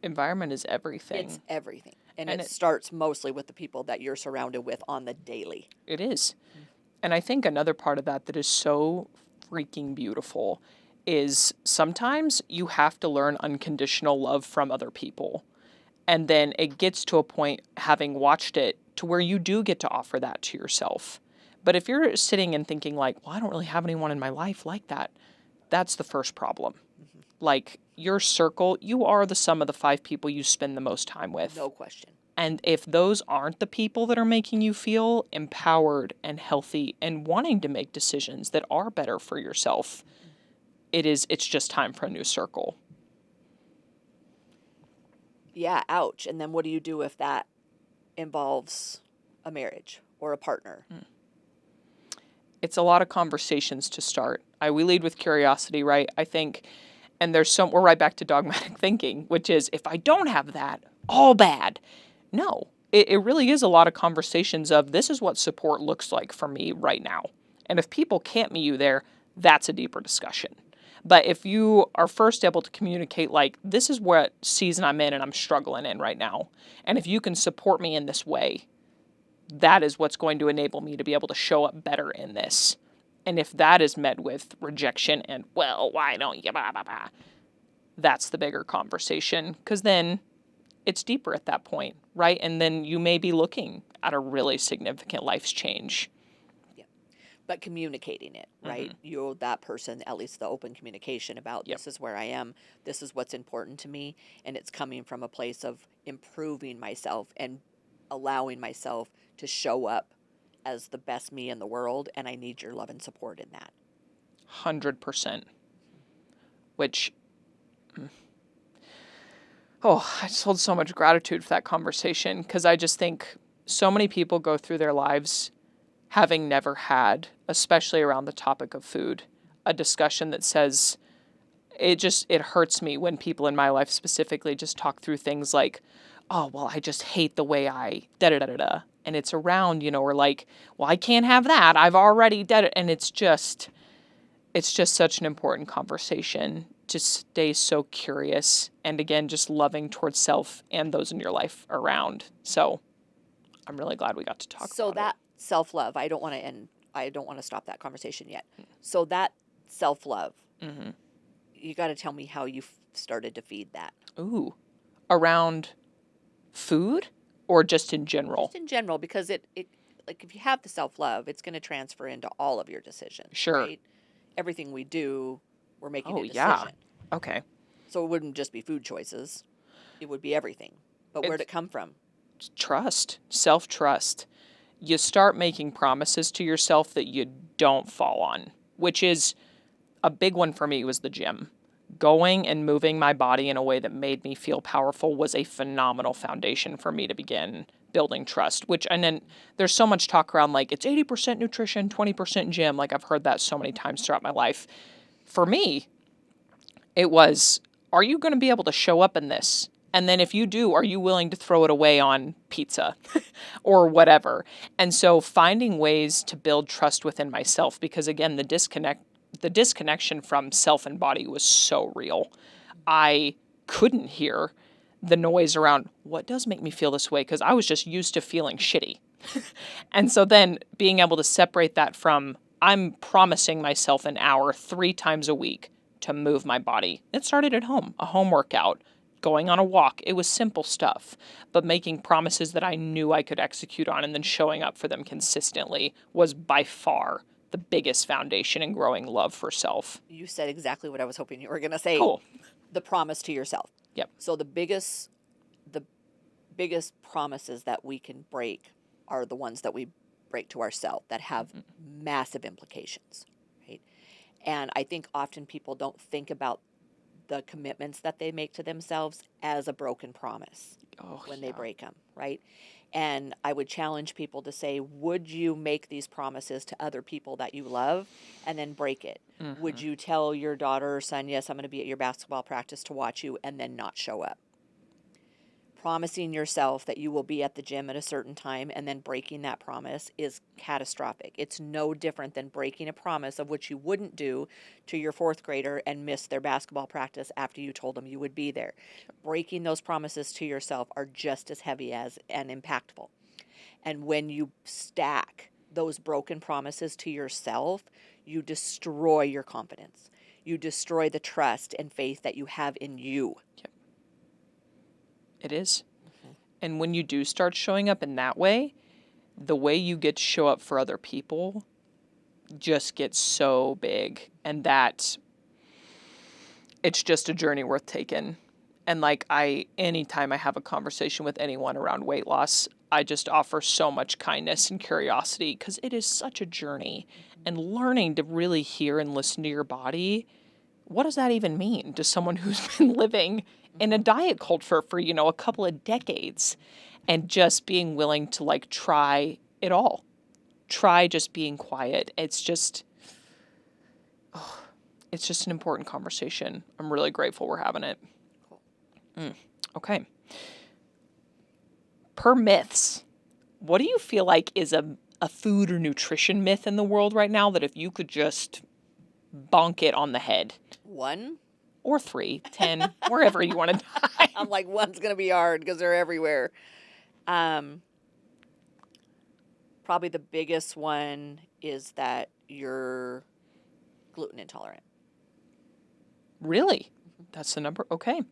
Environment is everything. It's everything. And And it starts mostly with the people that you're surrounded with on the daily. It is. And I think another part of that is so freaking beautiful is sometimes you have to learn unconditional love from other people. And then it gets to a point, having watched it, to where you do get to offer that to yourself. But if you're sitting and thinking like, well, I don't really have anyone in my life like that, that's the first problem. Mm-hmm. Like your circle, you are the sum of the 5 people you spend the most time with. No question. And if those aren't the people that are making you feel empowered and healthy and wanting to make decisions that are better for yourself, it's just time for a new circle. Yeah, ouch. And then what do you do if that involves a marriage or a partner? It's a lot of conversations to start. We lead with curiosity, right? I think, and we're right back to dogmatic thinking, which is if I don't have that, all bad. No, it really is a lot of conversations of this is what support looks like for me right now. And if people can't meet you there, that's a deeper discussion. But if you are first able to communicate, like, this is what season I'm in and I'm struggling in right now, and if you can support me in this way, that is what's going to enable me to be able to show up better in this. And if that is met with rejection and, well, why don't you, blah, blah, blah, that's the bigger conversation, because then it's deeper at that point, right? And then you may be looking at a really significant life's change. But communicating it, right? Mm-hmm. You, that person, at least the open communication about Yep. this is where I am, this is what's important to me, and it's coming from a place of improving myself and allowing myself to show up as the best me in the world, and I need your love and support in that. 100%. Which, I just hold so much gratitude for that conversation, because I just think so many people go through their lives having never had, especially around the topic of food, a discussion that says, it hurts me when people in my life specifically just talk through things like, oh, well, I just hate the way I da-da-da-da-da. And it's around, or like, well, I can't have that. I've already done it. And it's just such an important conversation to stay so curious. And again, just loving towards self and those in your life around. So I'm really glad we got to talk So about that self-love, I don't want to stop that conversation yet. So that self-love, Mm-hmm. you got to tell me how you started to feed that. Ooh, around food or just in general? Just in general, because it like if you have the self-love, it's going to transfer into all of your decisions. Sure. Right? Everything we do, we're making a decision. Yeah. Okay. So it wouldn't just be food choices. It would be everything. But where'd It's it come from? trust, self-trust. You start making promises to yourself that you don't fall on, which is a big one for me was the gym. Going and moving my body in a way that made me feel powerful was a phenomenal foundation for me to begin building trust, which, and then there's so much talk around like it's 80% nutrition, 20% gym. Like I've heard that so many times throughout my life. For me, it was, are you going to be able to show up in this? And then if you do, are you willing to throw it away on pizza or whatever? And so finding ways to build trust within myself, because again, the disconnection from self and body was so real. I couldn't hear the noise around what does make me feel this way because I was just used to feeling shitty. And so then being able to separate that from I'm promising myself an hour 3 times a week to move my body. It started at home, a home workout, going on a walk. It was simple stuff, but making promises that I knew I could execute on and then showing up for them consistently was by far the biggest foundation in growing love for self. You said exactly what I was hoping you were going to say. Cool. The promise to yourself. Yep. So the biggest promises that we can break are the ones that we break to ourselves that have massive implications, right? And I think often people don't think about the commitments that they make to themselves as a broken promise when they break them, right? And I would challenge people to say, would you make these promises to other people that you love and then break it? Would you tell your daughter or son, yes, I'm going to be at your basketball practice to watch you, and then not show up? Promising yourself that you will be at the gym at a certain time and then breaking that promise is catastrophic. It's no different than breaking a promise of which you wouldn't do to your fourth grader and miss their basketball practice after you told them you would be there. Breaking those promises to yourself are just as heavy as and impactful. And when you stack those broken promises to yourself, you destroy your confidence. You destroy the trust and faith that you have in you. Yep. It is. And when you do start showing up in that way, the way you get to show up for other people just gets so big. And that it's just a journey worth taking. And like anytime I have a conversation with anyone around weight loss, I just offer so much kindness and curiosity because it is such a journey. And learning to really hear and listen to your body, what does that even mean to someone who's been living in a diet culture for, a couple of decades, and just being willing to like try it all, try just being quiet. It's just an important conversation. I'm really grateful we're having it. Okay. Per myths, what do you feel like is a food or nutrition myth in the world right now that if you could just bonk it on the head? 1 or 3, 10, wherever you want to die. I'm like, 1's going to be hard because they're everywhere. Probably the biggest one is that you're gluten intolerant. Really? That's the number? Okay.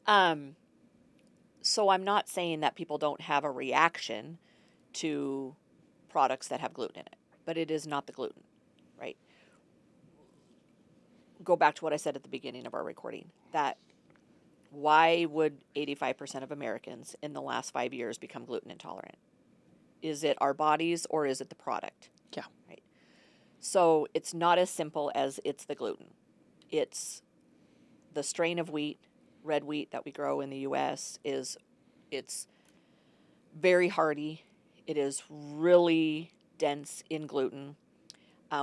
So I'm not saying that people don't have a reaction to products that have gluten in it, but it is not the gluten, right? Go back to what I said at the beginning of our recording, that why would 85% of Americans in the last 5 years become gluten intolerant? Is it our bodies or is it the product? Yeah. Right. So it's not as simple as it's the gluten. It's the strain of wheat, red wheat that we grow in the U.S. It's very hardy. It is really dense in gluten.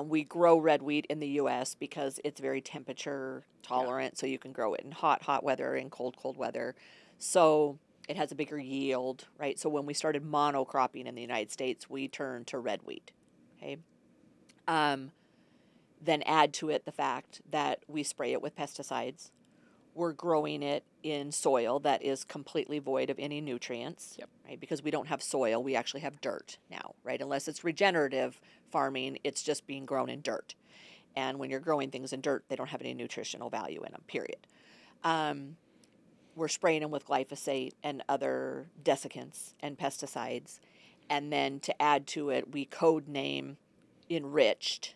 We grow red wheat in the U.S. because it's very temperature tolerant, so you can grow it in hot weather and cold weather. So it has a bigger yield, right? So when we started monocropping in the United States, we turned to red wheat, okay? Then add to it the fact that we spray it with pesticides. We're growing it in soil that is completely void of any nutrients, right? Because we don't have soil, we actually have dirt now, right? Unless it's regenerative farming, it's just being grown in dirt. And when you're growing things in dirt, they don't have any nutritional value in them, period. We're spraying them with glyphosate and other desiccants and pesticides. And then to add to it, we code name enriched,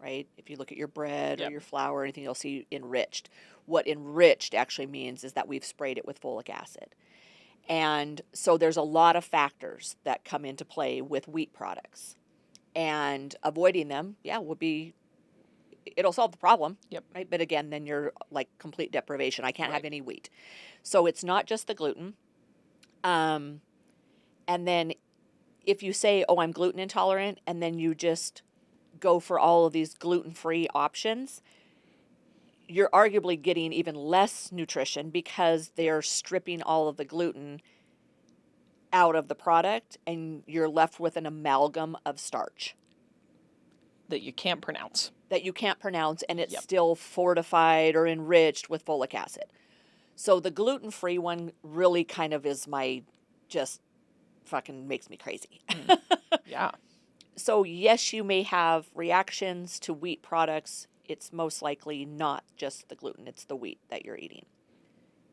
right? If you look at your bread or your flour or anything, you'll see enriched. What enriched actually means is that we've sprayed it with folic acid. And so there's a lot of factors that come into play with wheat products. And avoiding them, it'll solve the problem. Yep. Right? But again, then you're like complete deprivation. I can't have Right. any wheat. So it's not just the gluten. And then if you say, oh, I'm gluten intolerant, and then you just go for all of these gluten-free options, you're arguably getting even less nutrition because they're stripping all of the gluten out of the product, and you're left with an amalgam of starch That you can't pronounce. that you can't pronounce, and it's Yep. still fortified or enriched with folic acid. So the gluten-free one really kind of is just fucking makes me crazy. Yeah. So yes, you may have reactions to wheat products. It's most likely not just the gluten, it's the wheat that you're eating.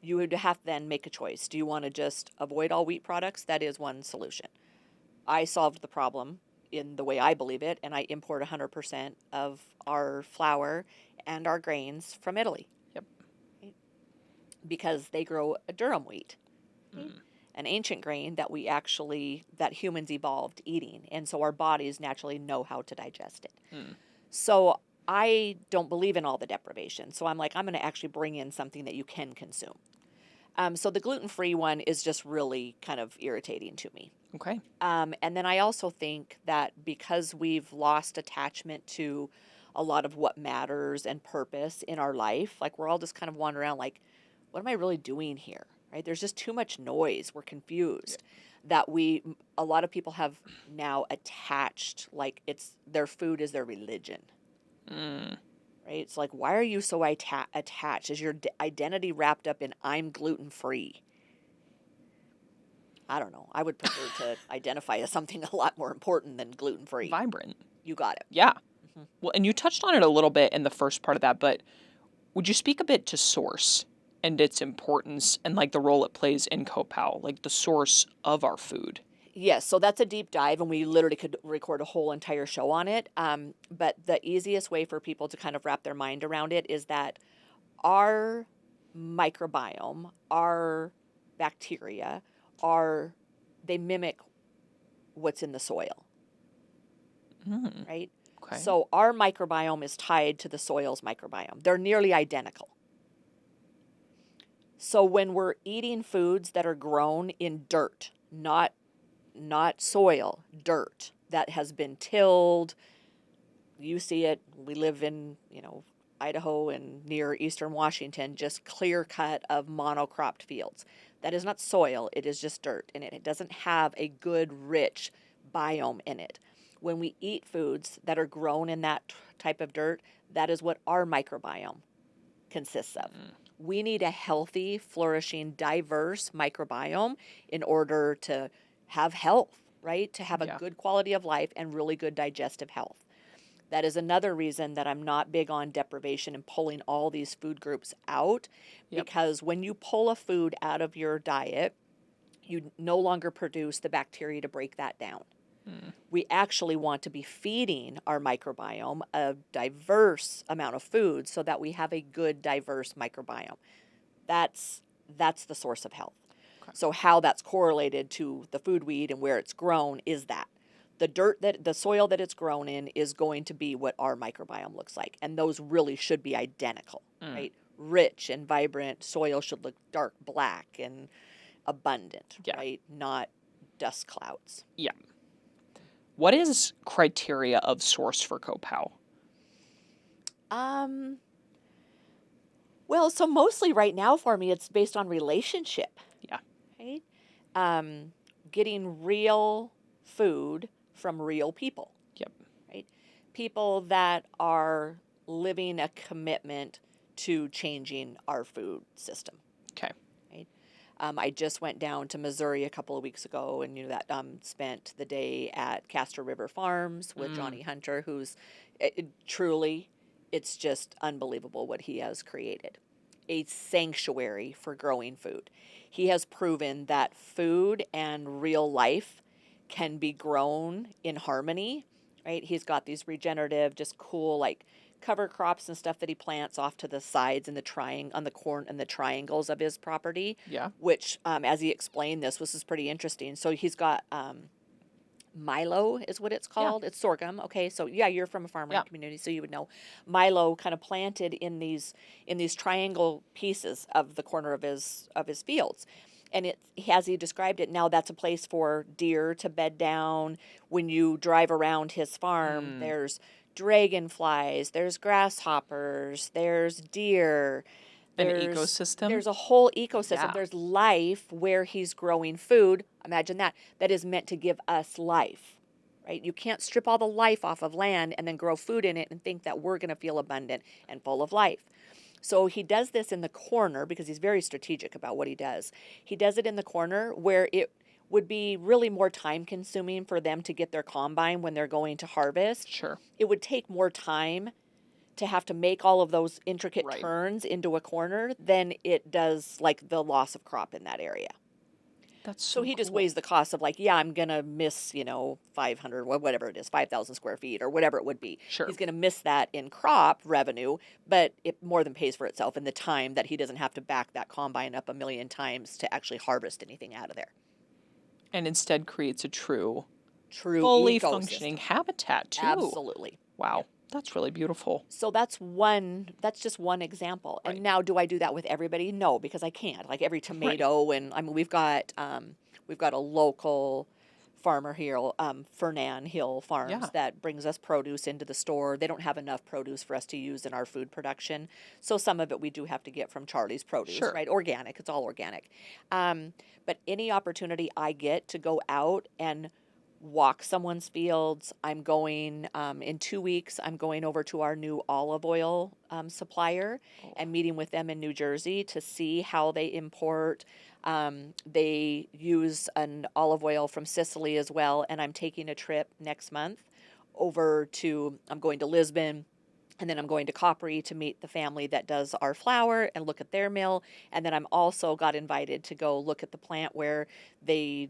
You would have to then make a choice. Do you want to just avoid all wheat products? That is one solution. I solved the problem in the way I believe it, and I import 100% of our flour and our grains from Italy. Yep. Because they grow a durum wheat, an ancient grain that that humans evolved eating, and so our bodies naturally know how to digest it. So I don't believe in all the deprivation. So I'm like, I'm going to actually bring in something that you can consume. So the gluten-free one is just really kind of irritating to me. Okay. And then I also think that because we've lost attachment to a lot of what matters and purpose in our life, like we're all just kind of wandering around like, what am I really doing here? Right? There's just too much noise. We're confused. That a lot of people have now attached, like their food is their religion. Right? It's like, why are you so attached? Is your identity wrapped up in I'm gluten-free? I don't know. I would prefer to identify as something a lot more important than gluten-free. Vibrant. You got it. Yeah. Well, and you touched on it a little bit in the first part of that, but would you speak a bit to source and its importance and like the role it plays in Kopal, like the source of our food? Yes, so that's a deep dive, and we literally could record a whole entire show on it. But the easiest way for people to kind of wrap their mind around it is that our microbiome, our bacteria, they mimic what's in the soil, right? Okay. So our microbiome is tied to the soil's microbiome. They're nearly identical. So when we're eating foods that are grown in dirt, not soil, dirt that has been tilled, you see it. We live in, Idaho and near eastern Washington, just clear cut of monocropped fields. That is not soil, it is just dirt, and it doesn't have a good, rich biome in it. When we eat foods that are grown in that type of dirt, that is what our microbiome consists of. We need a healthy, flourishing, diverse microbiome in order to have health, right? To have a good quality of life and really good digestive health. That is another reason that I'm not big on deprivation and pulling all these food groups out, because when you pull a food out of your diet, you no longer produce the bacteria to break that down. We actually want to be feeding our microbiome a diverse amount of food so that we have a good, diverse microbiome. That's the source of health. Okay. So how that's correlated to the food we eat and where it's grown is that. The soil that it's grown in is going to be what our microbiome looks like. And those really should be identical, right? Rich and vibrant soil should look dark black and abundant, right? Not dust clouds. Yeah. What is criteria of source for Kopal? Well, so mostly right now for me, it's based on relationship. Yeah. Right? Getting real food from real people. Yep. Right? People that are living a commitment to changing our food system. Okay. Right? I just went down to Missouri a couple of weeks ago and spent the day at Castor River Farms with Johnny Hunter, who's truly, it's just unbelievable what he has created. A sanctuary for growing food. He has proven that food and real life can be grown in harmony, right? He's got these regenerative, just cool, like cover crops and stuff that he plants off to the sides and on the corn and the triangles of his property, Yeah. which, as he explained this is pretty interesting. So he's got Milo is what it's Yeah. called. It's sorghum. Okay, so yeah, you're from a farming Yeah. community, so you would know. Milo kind of planted in these triangle pieces of the corner of his fields. And it, as he described it, now that's a place for deer to bed down. When you drive around his farm, there's dragonflies, there's grasshoppers, there's deer. An There's ecosystem. a whole ecosystem. Yeah. There's life where he's growing food. Imagine that is meant to give us life, right? You can't strip all the life off of land and then grow food in it and think that we're going to feel abundant and full of life. So he does this in the corner because he's very strategic about what he does. He does it in the corner where it would be really more time consuming for them to get their combine when they're going to harvest. Sure. It would take more time to have to make all of those intricate Right. turns into a corner than it does like the loss of crop in that area. That's So he just cool. weighs the cost of like, yeah, I'm going to miss, 500, whatever it is, 5,000 square feet or whatever it would be. Sure. He's going to miss that in crop revenue, but it more than pays for itself in the time that he doesn't have to back that combine up a million times to actually harvest anything out of there. And instead creates a true ecosystem. fully functioning habitat too. Absolutely. Wow. That's really beautiful. So that's just one example. Right. And now do I do that with everybody? No, because I can't. Like every tomato and I mean we've got a local farmer here, Fernan Hill Farms, Yeah. that brings us produce into the store. They don't have enough produce for us to use in our food production. So some of it we do have to get from Charlie's Produce, Sure. right? Organic. It's all organic. But any opportunity I get to go out and walk someone's fields. I'm going in 2 weeks. I'm going over to our new olive oil supplier and meeting with them in New Jersey to see how they import. They use an olive oil from Sicily as well, and I'm taking a trip next month I'm going to Lisbon. And then I'm going to Capri to meet the family that does our flour and look at their mill. And then I'm also got invited to go look at the plant where they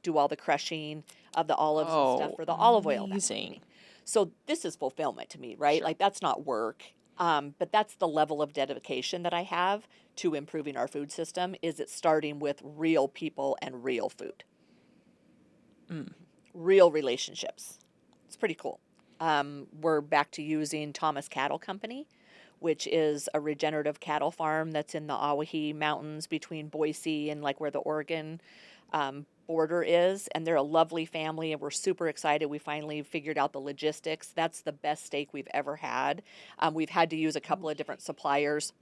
do all the crushing of the olives and stuff for the olive oil. Amazing. So this is fulfillment to me, right? Sure. Like that's not work. But that's the level of dedication that I have to improving our food system is it's starting with real people and real food. Real relationships. It's pretty cool. We're back to using Thomas Cattle Company, which is a regenerative cattle farm that's in the Awahi Mountains between Boise and like where the Oregon border is. And they're a lovely family and we're super excited. We finally figured out the logistics. That's the best steak we've ever had. We've had to use a couple of different suppliers.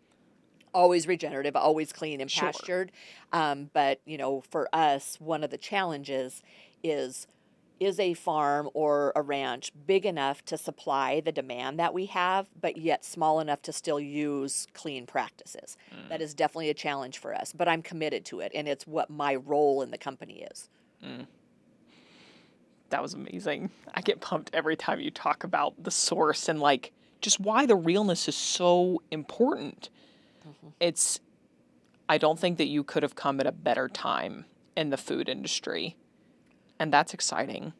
Always regenerative, always clean and Sure. pastured. But, for us, one of the challenges is a farm or a ranch big enough to supply the demand that we have, but yet small enough to still use clean practices? That is definitely a challenge for us, but I'm committed to it, and it's what my role in the company is. That was amazing. I get pumped every time you talk about the source and like just why the realness is so important. I don't think that you could have come at a better time in the food industry. And that's exciting.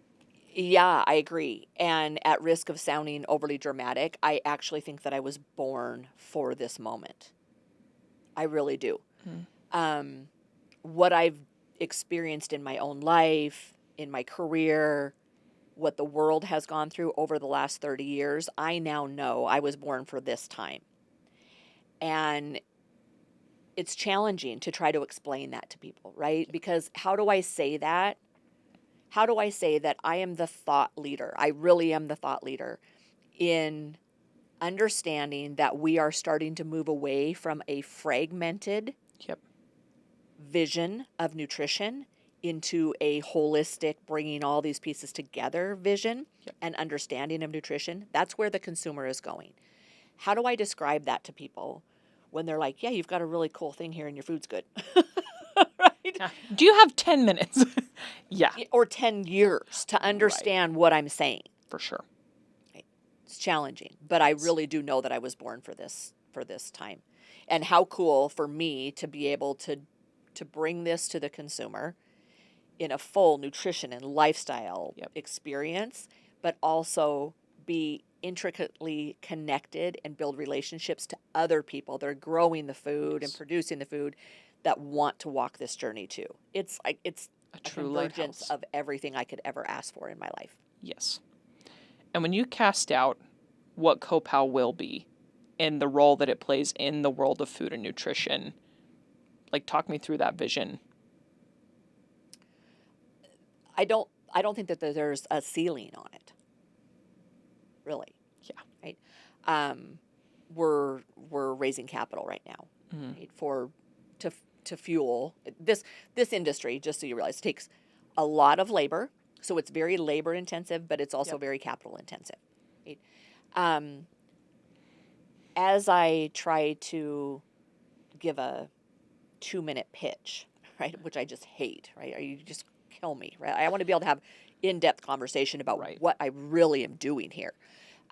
Yeah, I agree. And at risk of sounding overly dramatic, I actually think that I was born for this moment. I really do. What I've experienced in my own life, in my career, what the world has gone through over the last 30 years, I now know I was born for this time. And it's challenging to try to explain that to people, right? Because how do I say that? How do I say that I am the thought leader? I really am the thought leader in understanding that we are starting to move away from a fragmented Yep. vision of nutrition into a holistic, bringing all these pieces together vision and understanding of nutrition. That's where the consumer is going. How do I describe that to people when they're like, yeah, you've got a really cool thing here and your food's good? Right? Yeah. Do you have 10 minutes? Yeah, Or 10 years to understand what I'm saying. for sure. It's challenging, but I really do know that I was born for this time. And how cool for me to be able to bring this to the consumer in a full nutrition and lifestyle experience, but also be intricately connected and build relationships to other people that are growing the food and Yes. producing the food that want to walk this journey too. It's like it's A a true convergence lighthouse. of everything I could ever ask for in my life. Yes. And when you cast out what Copal will be and the role that it plays in the world of food and nutrition, like talk me through that vision. I don't think that there's a ceiling on it. Really. Yeah. Right. We're raising capital right now, right, for to fuel this industry. Just so you realize, takes a lot of labor, so it's very labor intensive, but it's also Yep. very capital intensive. Right? As I try to give a 2-minute pitch, right, which I just hate, right? Or you just kill me, right? I want to be able to have in-depth conversation about Right. what I really am doing here.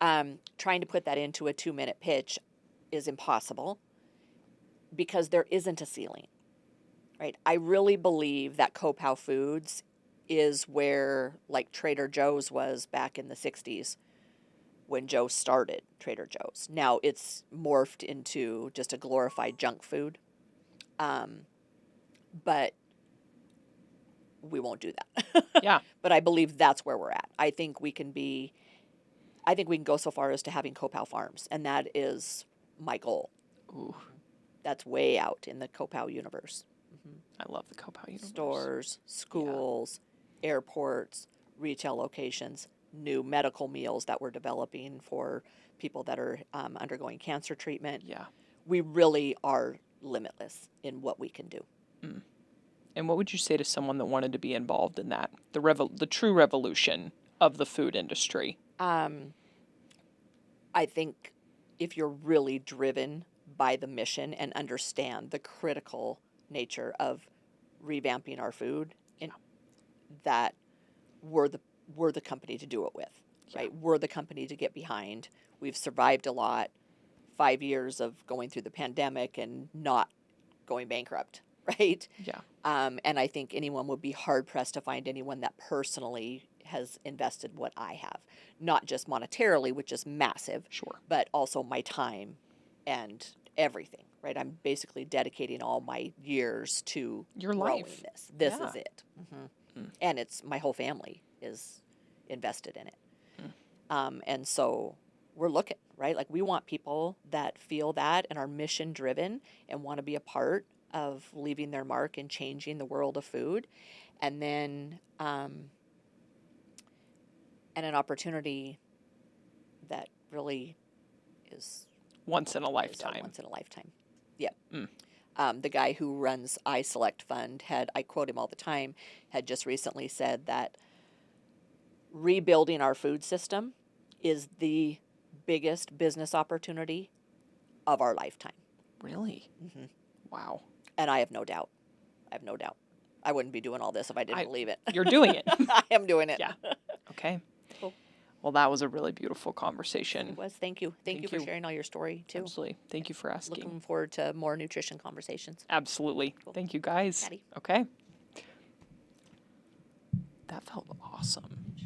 Trying to put that into a 2-minute pitch is impossible because there isn't a ceiling, right? I really believe that Copal Foods is where like Trader Joe's was back in the 60s when Joe started Trader Joe's. Now it's morphed into just a glorified junk food. But we won't do that. Yeah. But I believe that's where we're at. I think we can go so far as to having Copal Farms, and that is my goal. Ooh, That's way out in the Copal universe. I love the Copal universe. Stores, schools, airports, retail locations, new medical meals that we're developing for people that are undergoing cancer treatment. Yeah. We really are limitless in what we can do. And what would you say to someone that wanted to be involved in that, the true revolution of the food industry? I think if you're really driven by the mission and understand the critical nature of revamping our food, and that we're the company to do it with, right? We're the company to get behind. We've survived a lot. 5 years of going through the pandemic and not going bankrupt, right? Yeah. And I think anyone would be hard pressed to find anyone that personally has invested what I have, not just monetarily, which is massive, Sure. but also my time and everything, right? I'm basically dedicating all my years to Your growing life. this. This Yeah. is it. And it's my whole family is invested in it. And so we're looking, right? Like we want people that feel that and are mission driven and want to be a part of leaving their mark and changing the world of food. And then, and an opportunity that really is Once in a is a lifetime. once in a lifetime. Yep. The guy who runs iSelect Fund I quote him all the time, had just recently said that rebuilding our food system is the biggest business opportunity of our lifetime. Really? Wow. And I have no doubt. I have no doubt. I wouldn't be doing all this if I didn't believe it. You're doing it. I am doing it. Yeah. Okay. Cool. Well, that was a really beautiful conversation. It was. Thank you. Thank you for sharing all your story, too. Absolutely. Thank you for asking. Looking forward to more nutrition conversations. Absolutely. Thank you, guys. Patty. Okay. That felt awesome.